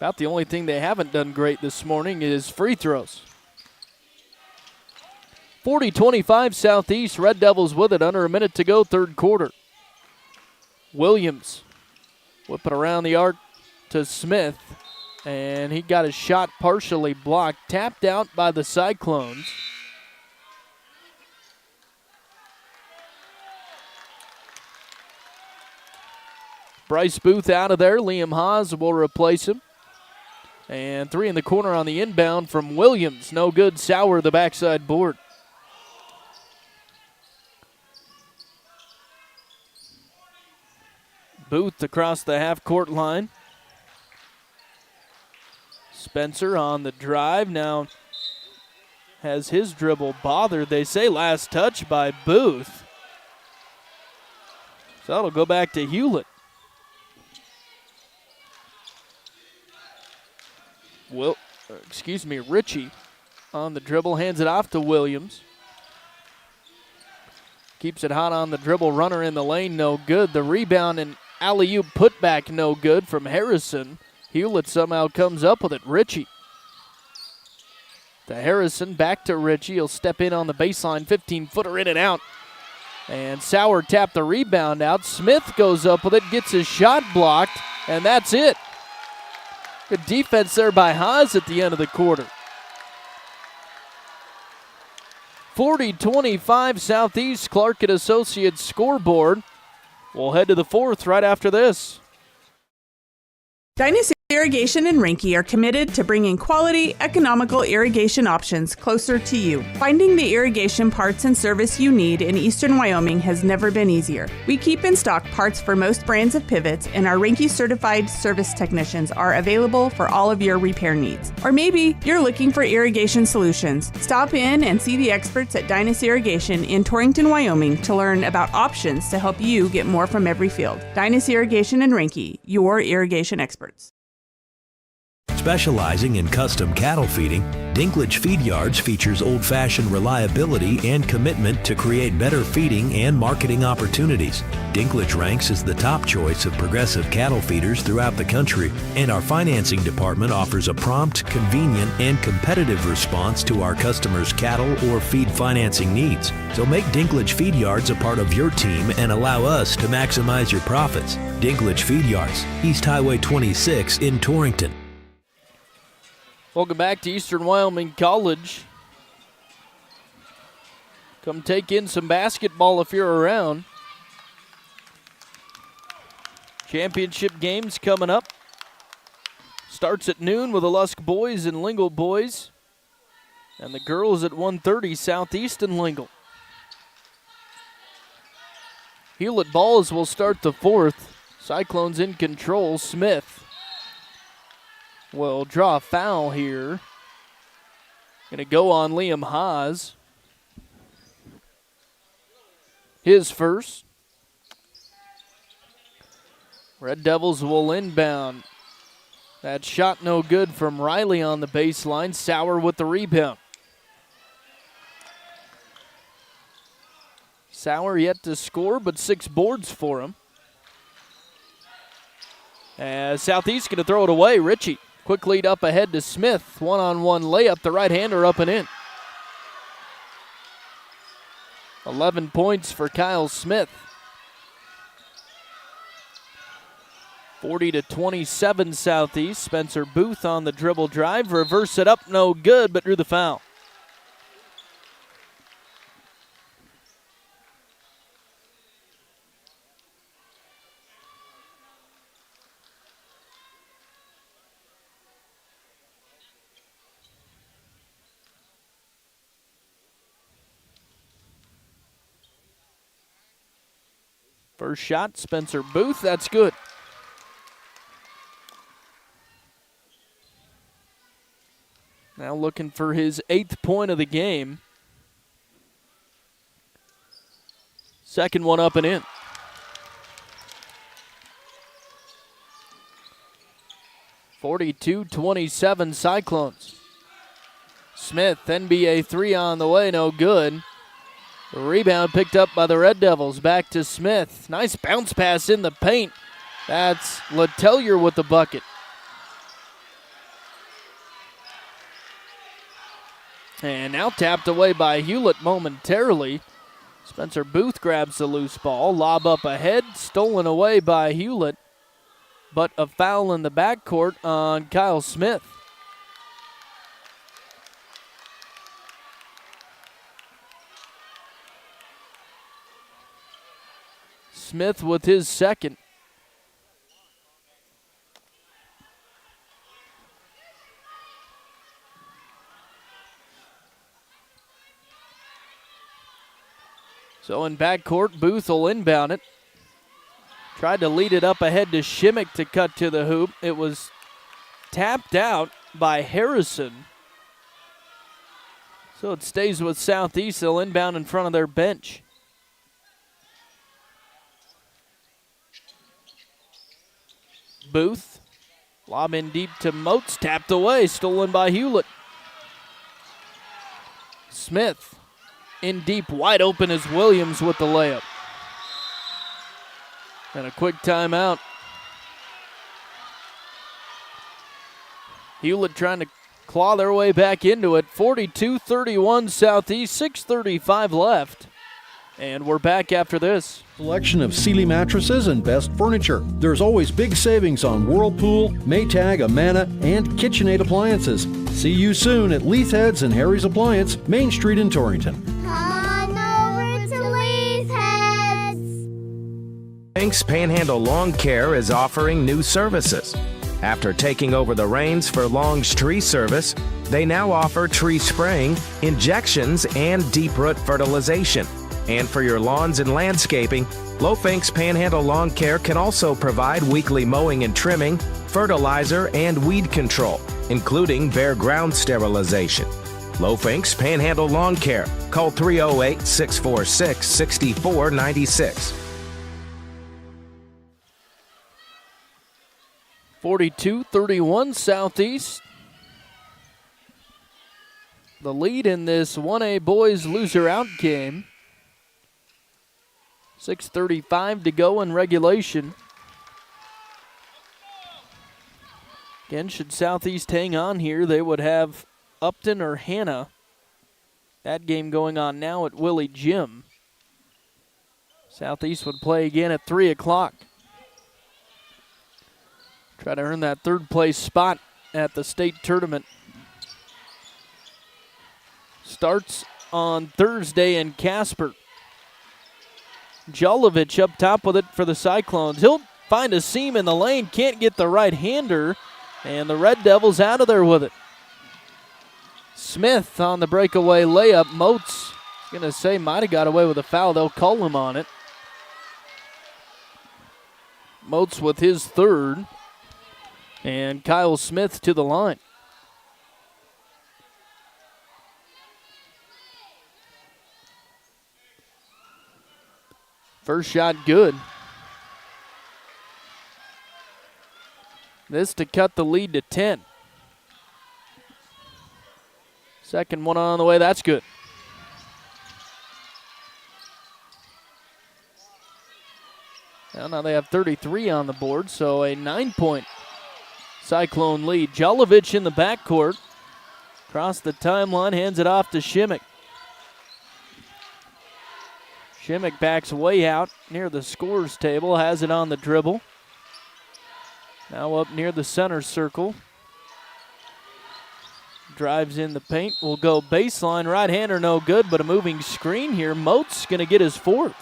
About the only thing they haven't done great this morning is free throws. 40-25 Southeast. Red Devils with it. Under a minute to go, third quarter. Williams whip it around the arc to Smith. And he got his shot partially blocked. Tapped out by the Cyclones. Bryce Booth out of there. Liam Haas will replace him. And three in the corner on the inbound from Williams. No good. Sauer, the backside board. Booth across the half-court line. Spencer on the drive. Now has his dribble bothered. They say last touch by Booth. So that'll go back to Hulett. Ritchie on the dribble, hands it off to Williams. Keeps it hot on the dribble, runner in the lane, no good. The rebound and alley-oop putback, no good from Harrison. Hulett somehow comes up with it. Ritchie to Harrison, back to Ritchie. He'll step in on the baseline, 15-footer in and out. And Sauer tapped the rebound out. Smith goes up with it, gets his shot blocked, and that's it. Good defense there by Haas at the end of the quarter. 40-25 Southeast. Clark and Associates scoreboard. We'll head to the fourth right after this. Dynasty Irrigation and Rinky are committed to bringing quality, economical irrigation options closer to you. Finding the irrigation parts and service you need in eastern Wyoming has never been easier. We keep in stock parts for most brands of pivots, and our Rinky certified service technicians are available for all of your repair needs. Or maybe you're looking for irrigation solutions. Stop in and see the experts at Dynasty Irrigation in Torrington, Wyoming to learn about options to help you get more from every field. Dynasty Irrigation and Rinky, your irrigation experts. Specializing in custom cattle feeding, Dinklage Feed Yards features old-fashioned reliability and commitment to create better feeding and marketing opportunities. Dinklage ranks as the top choice of progressive cattle feeders throughout the country, and our financing department offers a prompt, convenient, and competitive response to our customers' cattle or feed financing needs. So make Dinklage Feed Yards a part of your team and allow us to maximize your profits. Dinklage Feed Yards, East Highway 26 in Torrington. Welcome back to Eastern Wyoming College. Come take in some basketball if you're around. Championship games coming up. Starts at noon with the Lusk boys and Lingle boys. And the girls at 1:30, Southeast and Lingle. Hulett balls will start the fourth. Cyclones in control. Smith will draw a foul here. Going to go on Liam Haas. His first. Red Devils will inbound. That shot no good from Riley on the baseline. Sauer with the rebound. Sauer yet to score, but 6 boards for him. As Southeast going to throw it away. Ritchie, quick lead up ahead to Smith. One-on-one layup, the right-hander up and in. 11 points for Kyle Smith. 40-27 Southeast. Spencer Booth on the dribble drive. Reverse it up, no good, but drew the foul. First shot, Spencer Booth, that's good. Now looking for his 8th point of the game. Second one up and in. (42-27) Cyclones. Smith, NBA 3 on the way, no good. The rebound picked up by the Red Devils. Back to Smith. Nice bounce pass in the paint. That's Letellier with the bucket. And now tapped away by Hulett momentarily. Spencer Booth grabs the loose ball. Lob up ahead. Stolen away by Hulett. But a foul in the backcourt on Kyle Smith. Smith with his second. So in backcourt, Booth will inbound it. Tried to lead it up ahead to Shimmick to cut to the hoop. It was tapped out by Harrison. So it stays with Southeast. They'll inbound in front of their bench. Booth, lob in deep to Moats, tapped away, stolen by Hulett. Smith, in deep, wide open is Williams with the layup. And a quick timeout. Hulett trying to claw their way back into it. 42-31 Southeast, 6:35 left. And we're back after this. Selection of Sealy mattresses and best furniture. There's always big savings on Whirlpool, Maytag, Amana, and KitchenAid appliances. See you soon at Leith Heads and Harry's Appliance, Main Street in Torrington. Come on over to Leith Heads. Fink's Panhandle Lawn Care is offering new services. After taking over the reins for Long's tree service, they now offer tree spraying, injections, and deep root fertilization. And for your lawns and landscaping, Lofink's Panhandle Lawn Care can also provide weekly mowing and trimming, fertilizer, and weed control, including bare ground sterilization. Lofink's Panhandle Lawn Care. Call 308-646-6496. 42-31 Southeast. The lead in this 1A boys loser out game. 6:35 to go in regulation. Again, should Southeast hang on here, they would have Upton or Hannah. That game going on now at Willie Gym. Southeast would play again at 3 o'clock. Try to earn that third place spot at the state tournament. Starts on Thursday in Casper. Jolovich up top with it for the Cyclones. He'll find a seam in the lane, can't get the right-hander, and the Red Devils out of there with it. Smith on the breakaway layup. Moats, going to say, might have got away with a foul. They'll call him on it. Moats with his third, and Kyle Smith to the line. First shot good. This to cut the lead to 10. Second one on the way, that's good. Now they have 33 on the board, so a 9-point Cyclone lead. Jolovic in the backcourt. Across the timeline, hands it off to Shimmick. Shimmick backs way out near the scorer's table, has it on the dribble. Now up near the center circle. Drives in the paint, will go baseline, right-hander no good, but a moving screen here. Moat's going to get his fourth.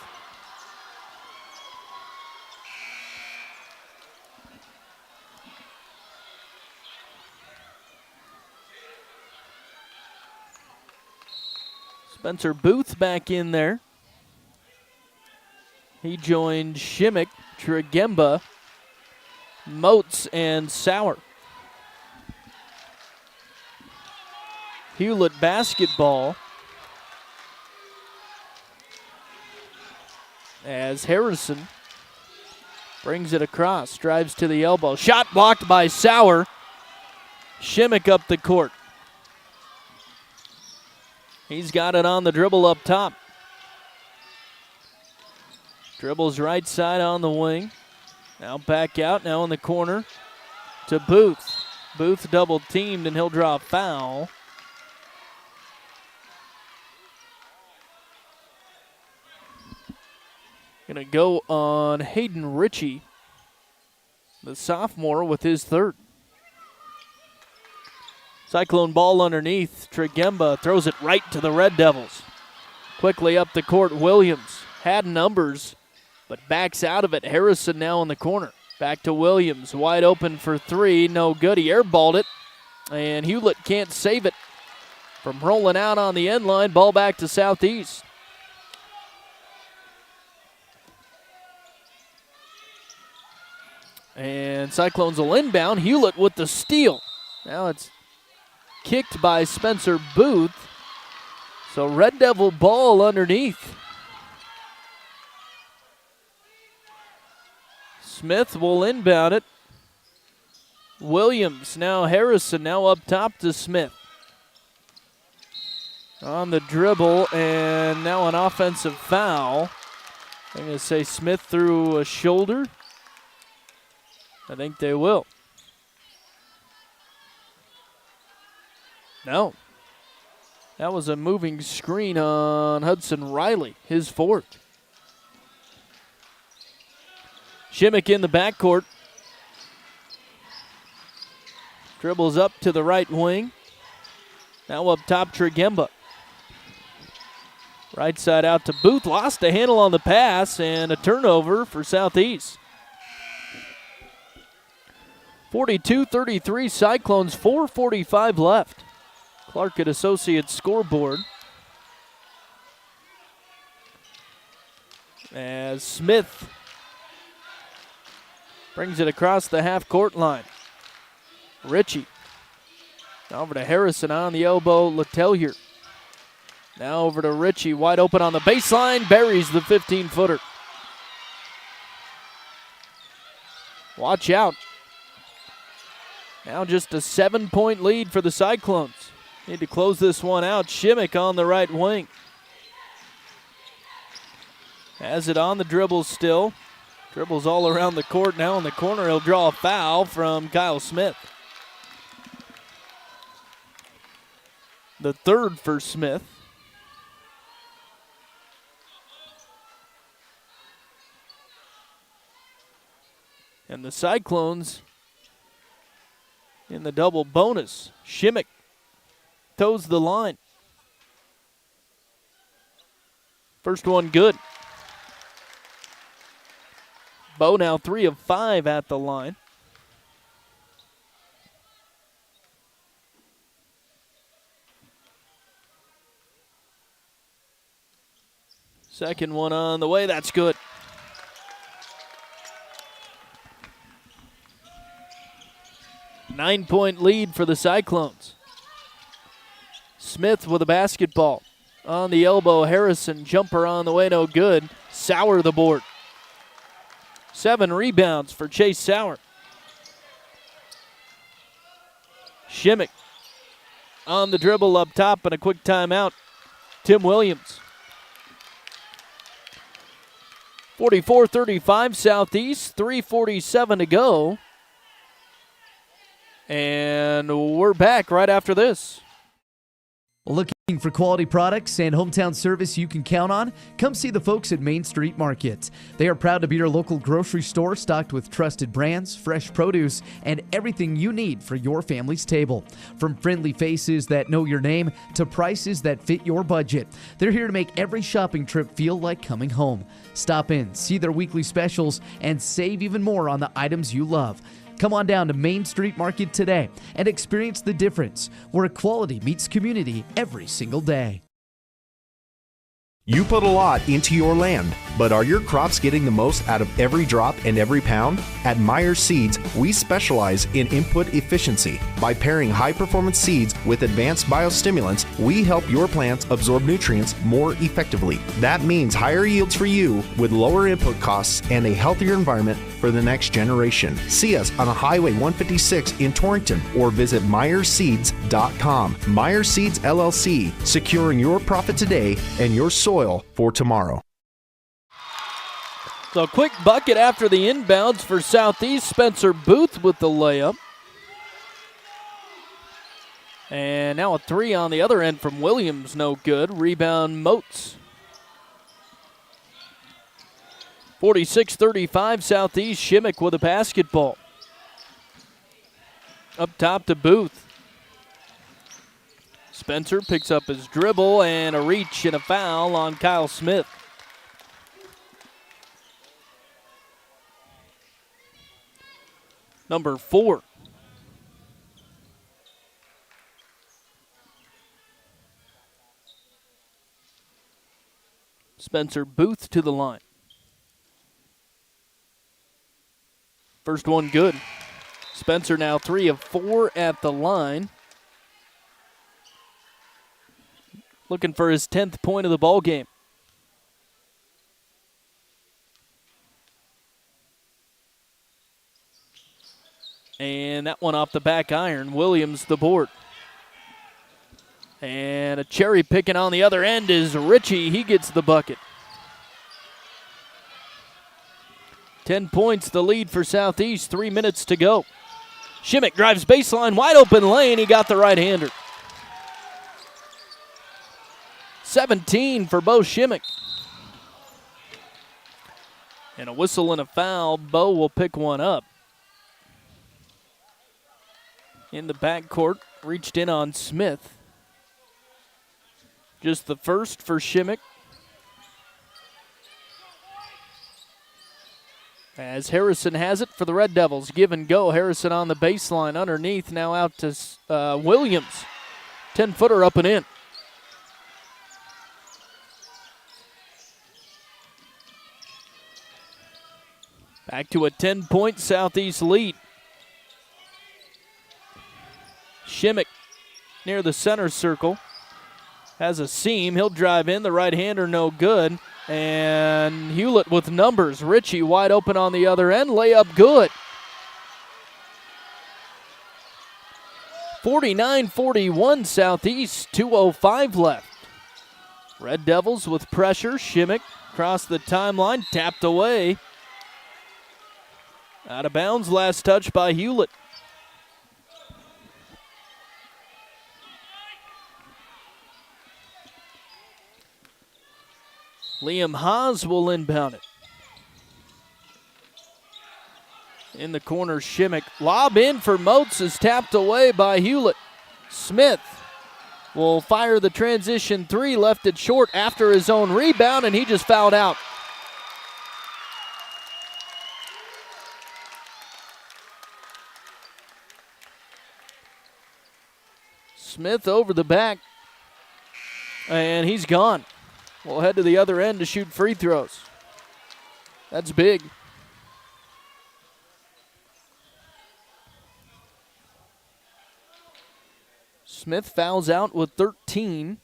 Spencer Booth back in there. He joined Shimmick, Trigemba, Moats, and Sauer. Hulett basketball as Harrison brings it across, drives to the elbow. Shot blocked by Sauer. Shimmick up the court. He's got it on the dribble up top. Dribbles right side on the wing. Now back out, now in the corner to Booth. Booth double teamed and he'll draw a foul. Gonna go on Hayden Ritchie, the sophomore, with his third. Cyclone ball underneath. Trigemba throws it right to the Red Devils. Quickly up the court, Williams had numbers, but backs out of it. Harrison now in the corner. Back to Williams, wide open for three, no good. He airballed it, and Hulett can't save it from rolling out on the end line. Ball back to Southeast. And Cyclones will inbound. Hulett with the steal. Now it's kicked by Spencer Booth. So Red Devil ball underneath. Smith will inbound it. Williams, now Harrison, now up top to Smith. On the dribble, and now an offensive foul. I'm going to say Smith threw a shoulder. I think they will. No. That was a moving screen on Hudson Riley, his fourth. Shimmick in the backcourt. Dribbles up to the right wing. Now up top, Trigemba. Right side out to Booth. Lost a handle on the pass and a turnover for Southeast. 42-33 Cyclones, 4:45 left. Clark at Associates scoreboard. As Smith brings it across the half-court line. Ritchie. Now over to Harrison on the elbow, Letellier. Now over to Ritchie, wide open on the baseline, buries the 15-footer. Watch out. Now just a 7-point lead for the Cyclones. Need to close this one out. Shimmick on the right wing. Has it on the dribble still. Dribbles all around the court. Now in the corner, he'll draw a foul from Kyle Smith. The third for Smith. And the Cyclones in the double bonus. Shimmick toes the line. First one good. Bo now 3 of 5 at the line. Second one on the way, that's good. Nine-point lead for the Cyclones. Smith with a basketball. On the elbow, Harrison, jumper on the way, no good. Sauer the board. 7 rebounds for Chase Sauer. Shimmick on the dribble up top and a quick timeout. Tim Williams. 44-35 Southeast, 3:47 to go. And we're back right after this. Looking for quality products and hometown service you can count on? Come see the folks at Main Street Market. They are proud to be your local grocery store stocked with trusted brands, fresh produce, and everything you need for your family's table. From friendly faces that know your name to prices that fit your budget, they're here to make every shopping trip feel like coming home. Stop in, see their weekly specials, and save even more on the items you love. Come on down to Main Street Market today and experience the difference where quality meets community every single day. You put a lot into your land, but are your crops getting the most out of every drop and every pound? At Meyer Seeds, we specialize in input efficiency. By pairing high-performance seeds with advanced biostimulants, we help your plants absorb nutrients more effectively. That means higher yields for you with lower input costs and a healthier environment for the next generation. See us on Highway 156 in Torrington or visit MeyerSeeds.com. Meyer Seeds LLC, securing your profit today and your soil for tomorrow. So a quick bucket after the inbounds for Southeast. Spencer Booth with the layup. And now a three on the other end from Williams, no good. Rebound Moats. 46-35 Southeast. Shimmick with a basketball. Up top to Booth. Spencer picks up his dribble and a reach and a foul on Kyle Smith. Number 4. Spencer Booth to the line. First one good. Spencer now 3 of 4 at the line. Looking for his 10th point of the ball game. And that one off the back iron. Williams the board. And a cherry picking on the other end is Ritchie. He gets the bucket. 10 points the lead for Southeast. 3 minutes to go. Shimmick drives baseline, wide open lane. He got the right-hander. 17 for Bo Shimmick. And a whistle and a foul. Bo will pick one up. In the backcourt, reached in on Smith. Just the first for Shimmick. As Harrison has it for the Red Devils. Give and go. Harrison on the baseline underneath. Now out to Williams. 10-footer up and in. Back to a 10-point Southeast lead. Shimmick near the center circle. Has a seam. He'll drive in. The right-hander no good. And Hulett with numbers. Ritchie wide open on the other end. Layup good. 49-41 Southeast. 2:05 left. Red Devils with pressure. Shimmick across the timeline. Tapped away. Out of bounds, last touch by Hulett. Liam Haas will inbound it. In the corner, Shimmick. Lob in for Moats is tapped away by Hulett. Smith will fire the transition three, left it short after his own rebound, and he just fouled out. Smith over the back, and he's gone. We'll head to the other end to shoot free throws. That's big. Smith fouls out with 13.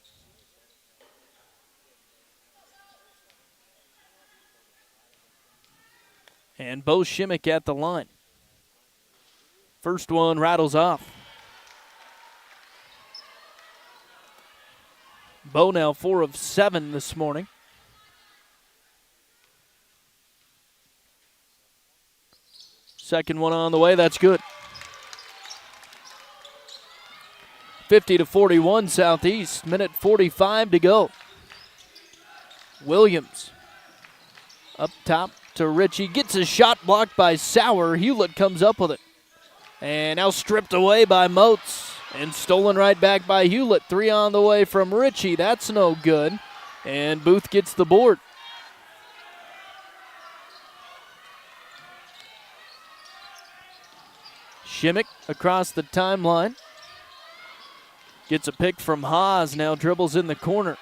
And Bo Shimmick at the line. First one rattles off. Bo now 4 of 7 this morning. Second one on the way, that's good. 50-41 Southeast, minute 45 to go. Williams up top to Ritchie, gets a shot blocked by Sauer. Hulett comes up with it. And now stripped away by Moats and stolen right back by Hulett. 3 on the way from Ritchie, that's no good. And Booth gets the board. Shimmick across the timeline. Gets a pick from Haas, now dribbles in the corner.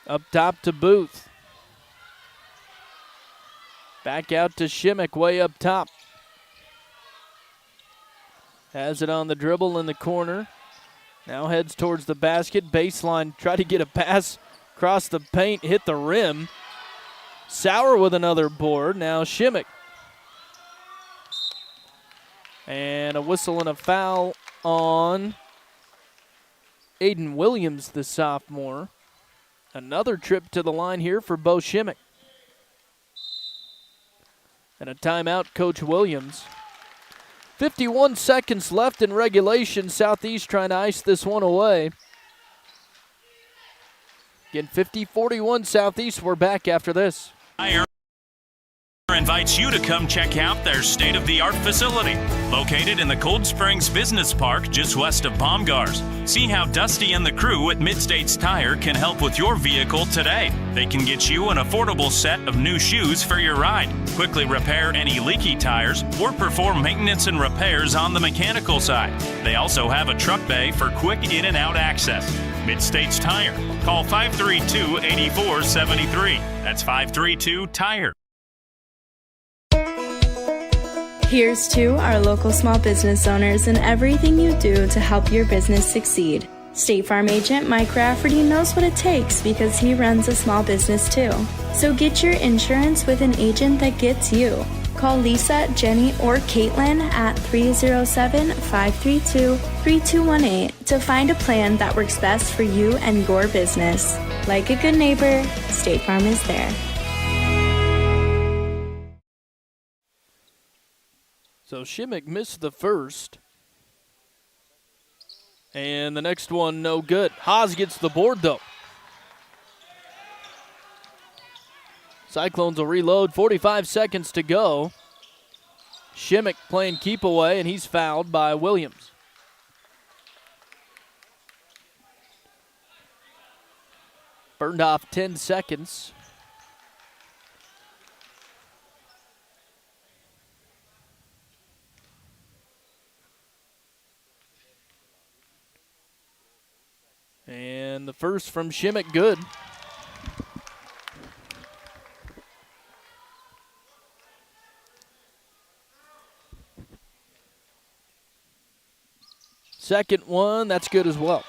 Up top to Booth. Back out to Shimmick, way up top. Has it on the dribble in the corner. Now heads towards the basket. Baseline, try to get a pass across the paint, hit the rim. Sauer with another board, now Shimmick. And a whistle and a foul on Aiden Williams, the sophomore. Another trip to the line here for Bo Shimmick. And a timeout, Coach Williams. 51 seconds left in regulation. Southeast trying to ice this one away. Again, 50-41 Southeast. We're back after this. Invites you to come check out their state-of-the-art facility located in the Cold Springs Business Park just west of Baumgars. See how Dusty and the crew at Mid-States Tire can help with your vehicle today. They can get you an affordable set of new shoes for your ride, quickly repair any leaky tires, or perform maintenance and repairs on the mechanical side. They also have a truck bay for quick in and out access. Mid-States Tire. Call 532-8473. That's 532-TIRE. Here's to our local small business owners and everything you do to help your business succeed. State Farm agent Mike Rafferty knows what it takes because he runs a small business too. So get your insurance with an agent that gets you. Call Lisa, Jenny, or Caitlin at 307-532-3218 to find a plan that works best for you and your business. Like a good neighbor, State Farm is there. So Shimmick missed the first. And the next one, no good. Haas gets the board, though. Cyclones will reload. 45 seconds to go. Shimmick playing keep away, and he's fouled by Williams. Burned off 10 seconds. And the first from Shimmick, good. Second one, that's good as well.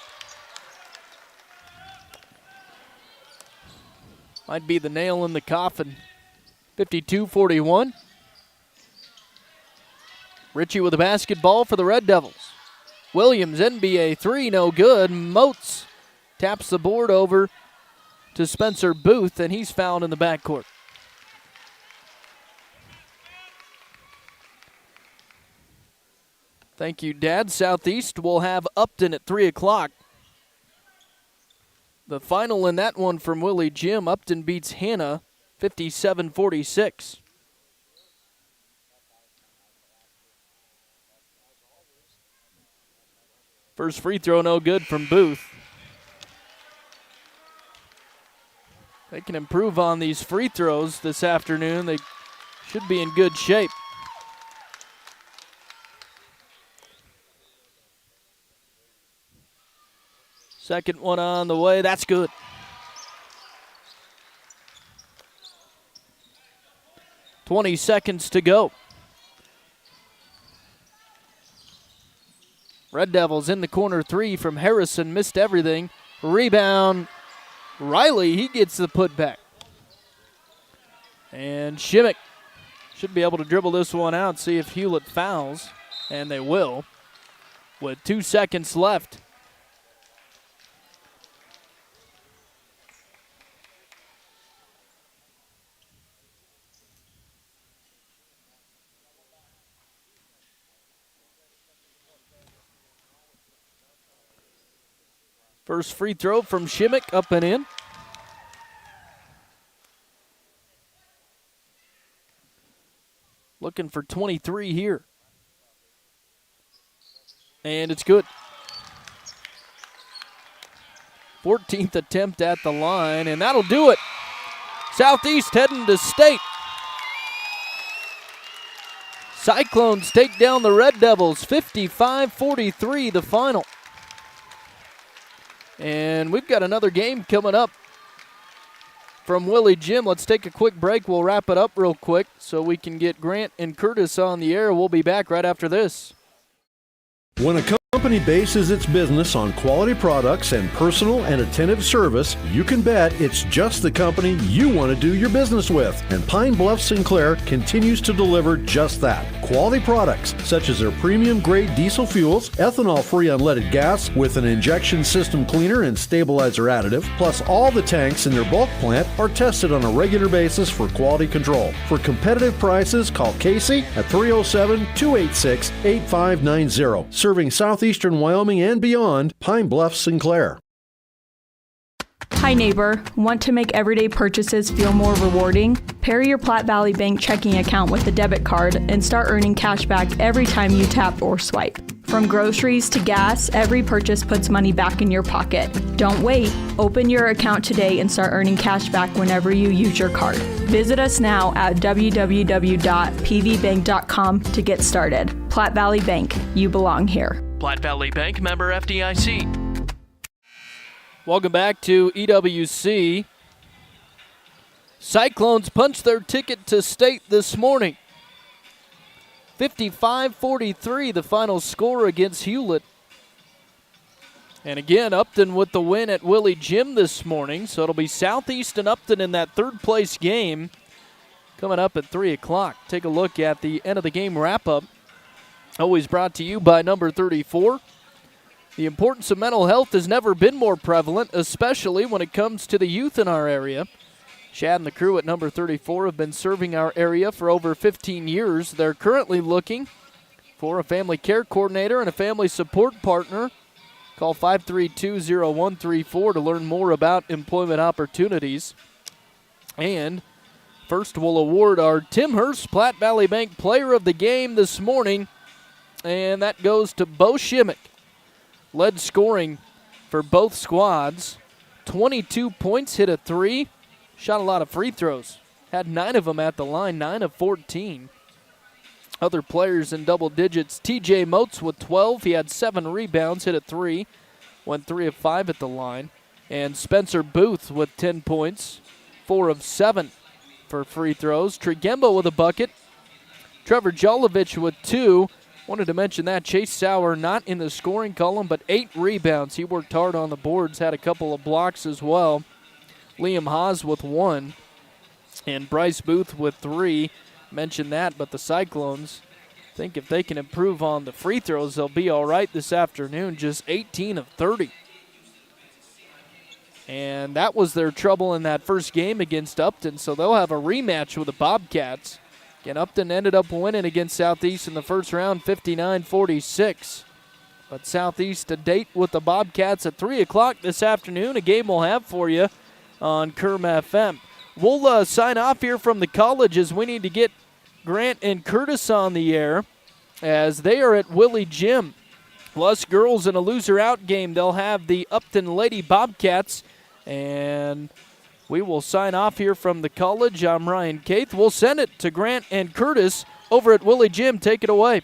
Might be the nail in the coffin. 52-41. Ritchie with a basketball for the Red Devils. Williams, NBA three, no good. Moats taps the board over to Spencer Booth, and he's fouled in the backcourt. Thank you, Dad. Southeast will have Upton at 3 o'clock. The final in that one from Willie Jim. Upton beats Hannah 57-46. First free throw, no good from Booth. They can improve on these free throws this afternoon. They should be in good shape. Second one on the way, that's good. .20 seconds to go. Red Devils in the corner three from Harrison, missed everything. Rebound, Riley, he gets the putback. And Shimmick should be able to dribble this one out, see if Hulett fouls, and they will. With 2 seconds left. First free throw from Shimmick, up and in. Looking for 23 here. And it's good. 14th attempt at the line, and that'll do it. Southeast heading to state. Cyclones take down the Red Devils, 55-43 the final. And we've got another game coming up from Willie Jim. Let's take a quick break. We'll wrap it up real quick so we can get Grant and Curtis on the air. We'll be back right after this. When a company bases its business on quality products and personal and attentive service, you can bet it's just the company you want to do your business with. And Pine Bluff Sinclair continues to deliver just that. Quality products such as their premium grade diesel fuels, ethanol-free unleaded gas with an injection system cleaner and stabilizer additive, plus all the tanks in their bulk plant are tested on a regular basis for quality control. For competitive prices, call Casey at 307-286-8590. Serving southeastern Wyoming and beyond, Pine Bluff, Sinclair. Hi neighbor, want to make everyday purchases feel more rewarding? Pair your Platte Valley Bank checking account with a debit card and start earning cash back every time you tap or swipe. From groceries to gas, every purchase puts money back in your pocket. Don't wait. Open your account today and start earning cash back whenever you use your card. Visit us now at www.pvbank.com to get started. Platte Valley Bank, you belong here. Platte Valley Bank, member FDIC. Welcome back to EWC. Cyclones punched their ticket to state this morning. 55-43, the final score against Hulett. And again, Upton with the win at Willie Jim this morning. So it'll be Southeast and Upton in that third-place game coming up at 3 o'clock. Take a look at the end of the game wrap-up. Always brought to you by number 34. The importance of mental health has never been more prevalent, especially when it comes to the youth in our area. Chad and the crew at number 34 have been serving our area for over 15 years. They're currently looking for a family care coordinator and a family support partner. Call 532-0134 to learn more about employment opportunities. And first we'll award our Tim Hurst Platte Valley Bank Player of the Game this morning, and that goes to Bo Shimmick. Led scoring for both squads. 22 points, hit a 3. Shot a lot of free throws. Had 9 of them at the line, 9 of 14. Other players in double digits. TJ Moats with 12. He had 7 rebounds, hit a 3. Went 3 of 5 at the line. And Spencer Booth with 10 points. 4 of 7 for free throws. Trigemba with a bucket. Trevor Jolovich with 2. Wanted to mention that Chase Sauer not in the scoring column, but 8 rebounds. He worked hard on the boards, had a couple of blocks as well. Liam Haas with 1, and Bryce Booth with 3. Mentioned that, but the Cyclones think if they can improve on the free throws, they'll be all right this afternoon. Just 18 of 30. And that was their trouble in that first game against Upton, so they'll have a rematch with the Bobcats. Again, Upton ended up winning against Southeast in the first round, 59-46. But Southeast to date with the Bobcats at 3 o'clock this afternoon, a game we'll have for you on Kerm FM. We'll sign off here from the college as we need to get Grant and Curtis on the air as they are at Willie Jim. Plus girls in a loser-out game. They'll have the Upton Lady Bobcats, and we will sign off here from the college. I'm Ryan Caith. We'll send it to Grant and Curtis over at Willie Jim. Take it away.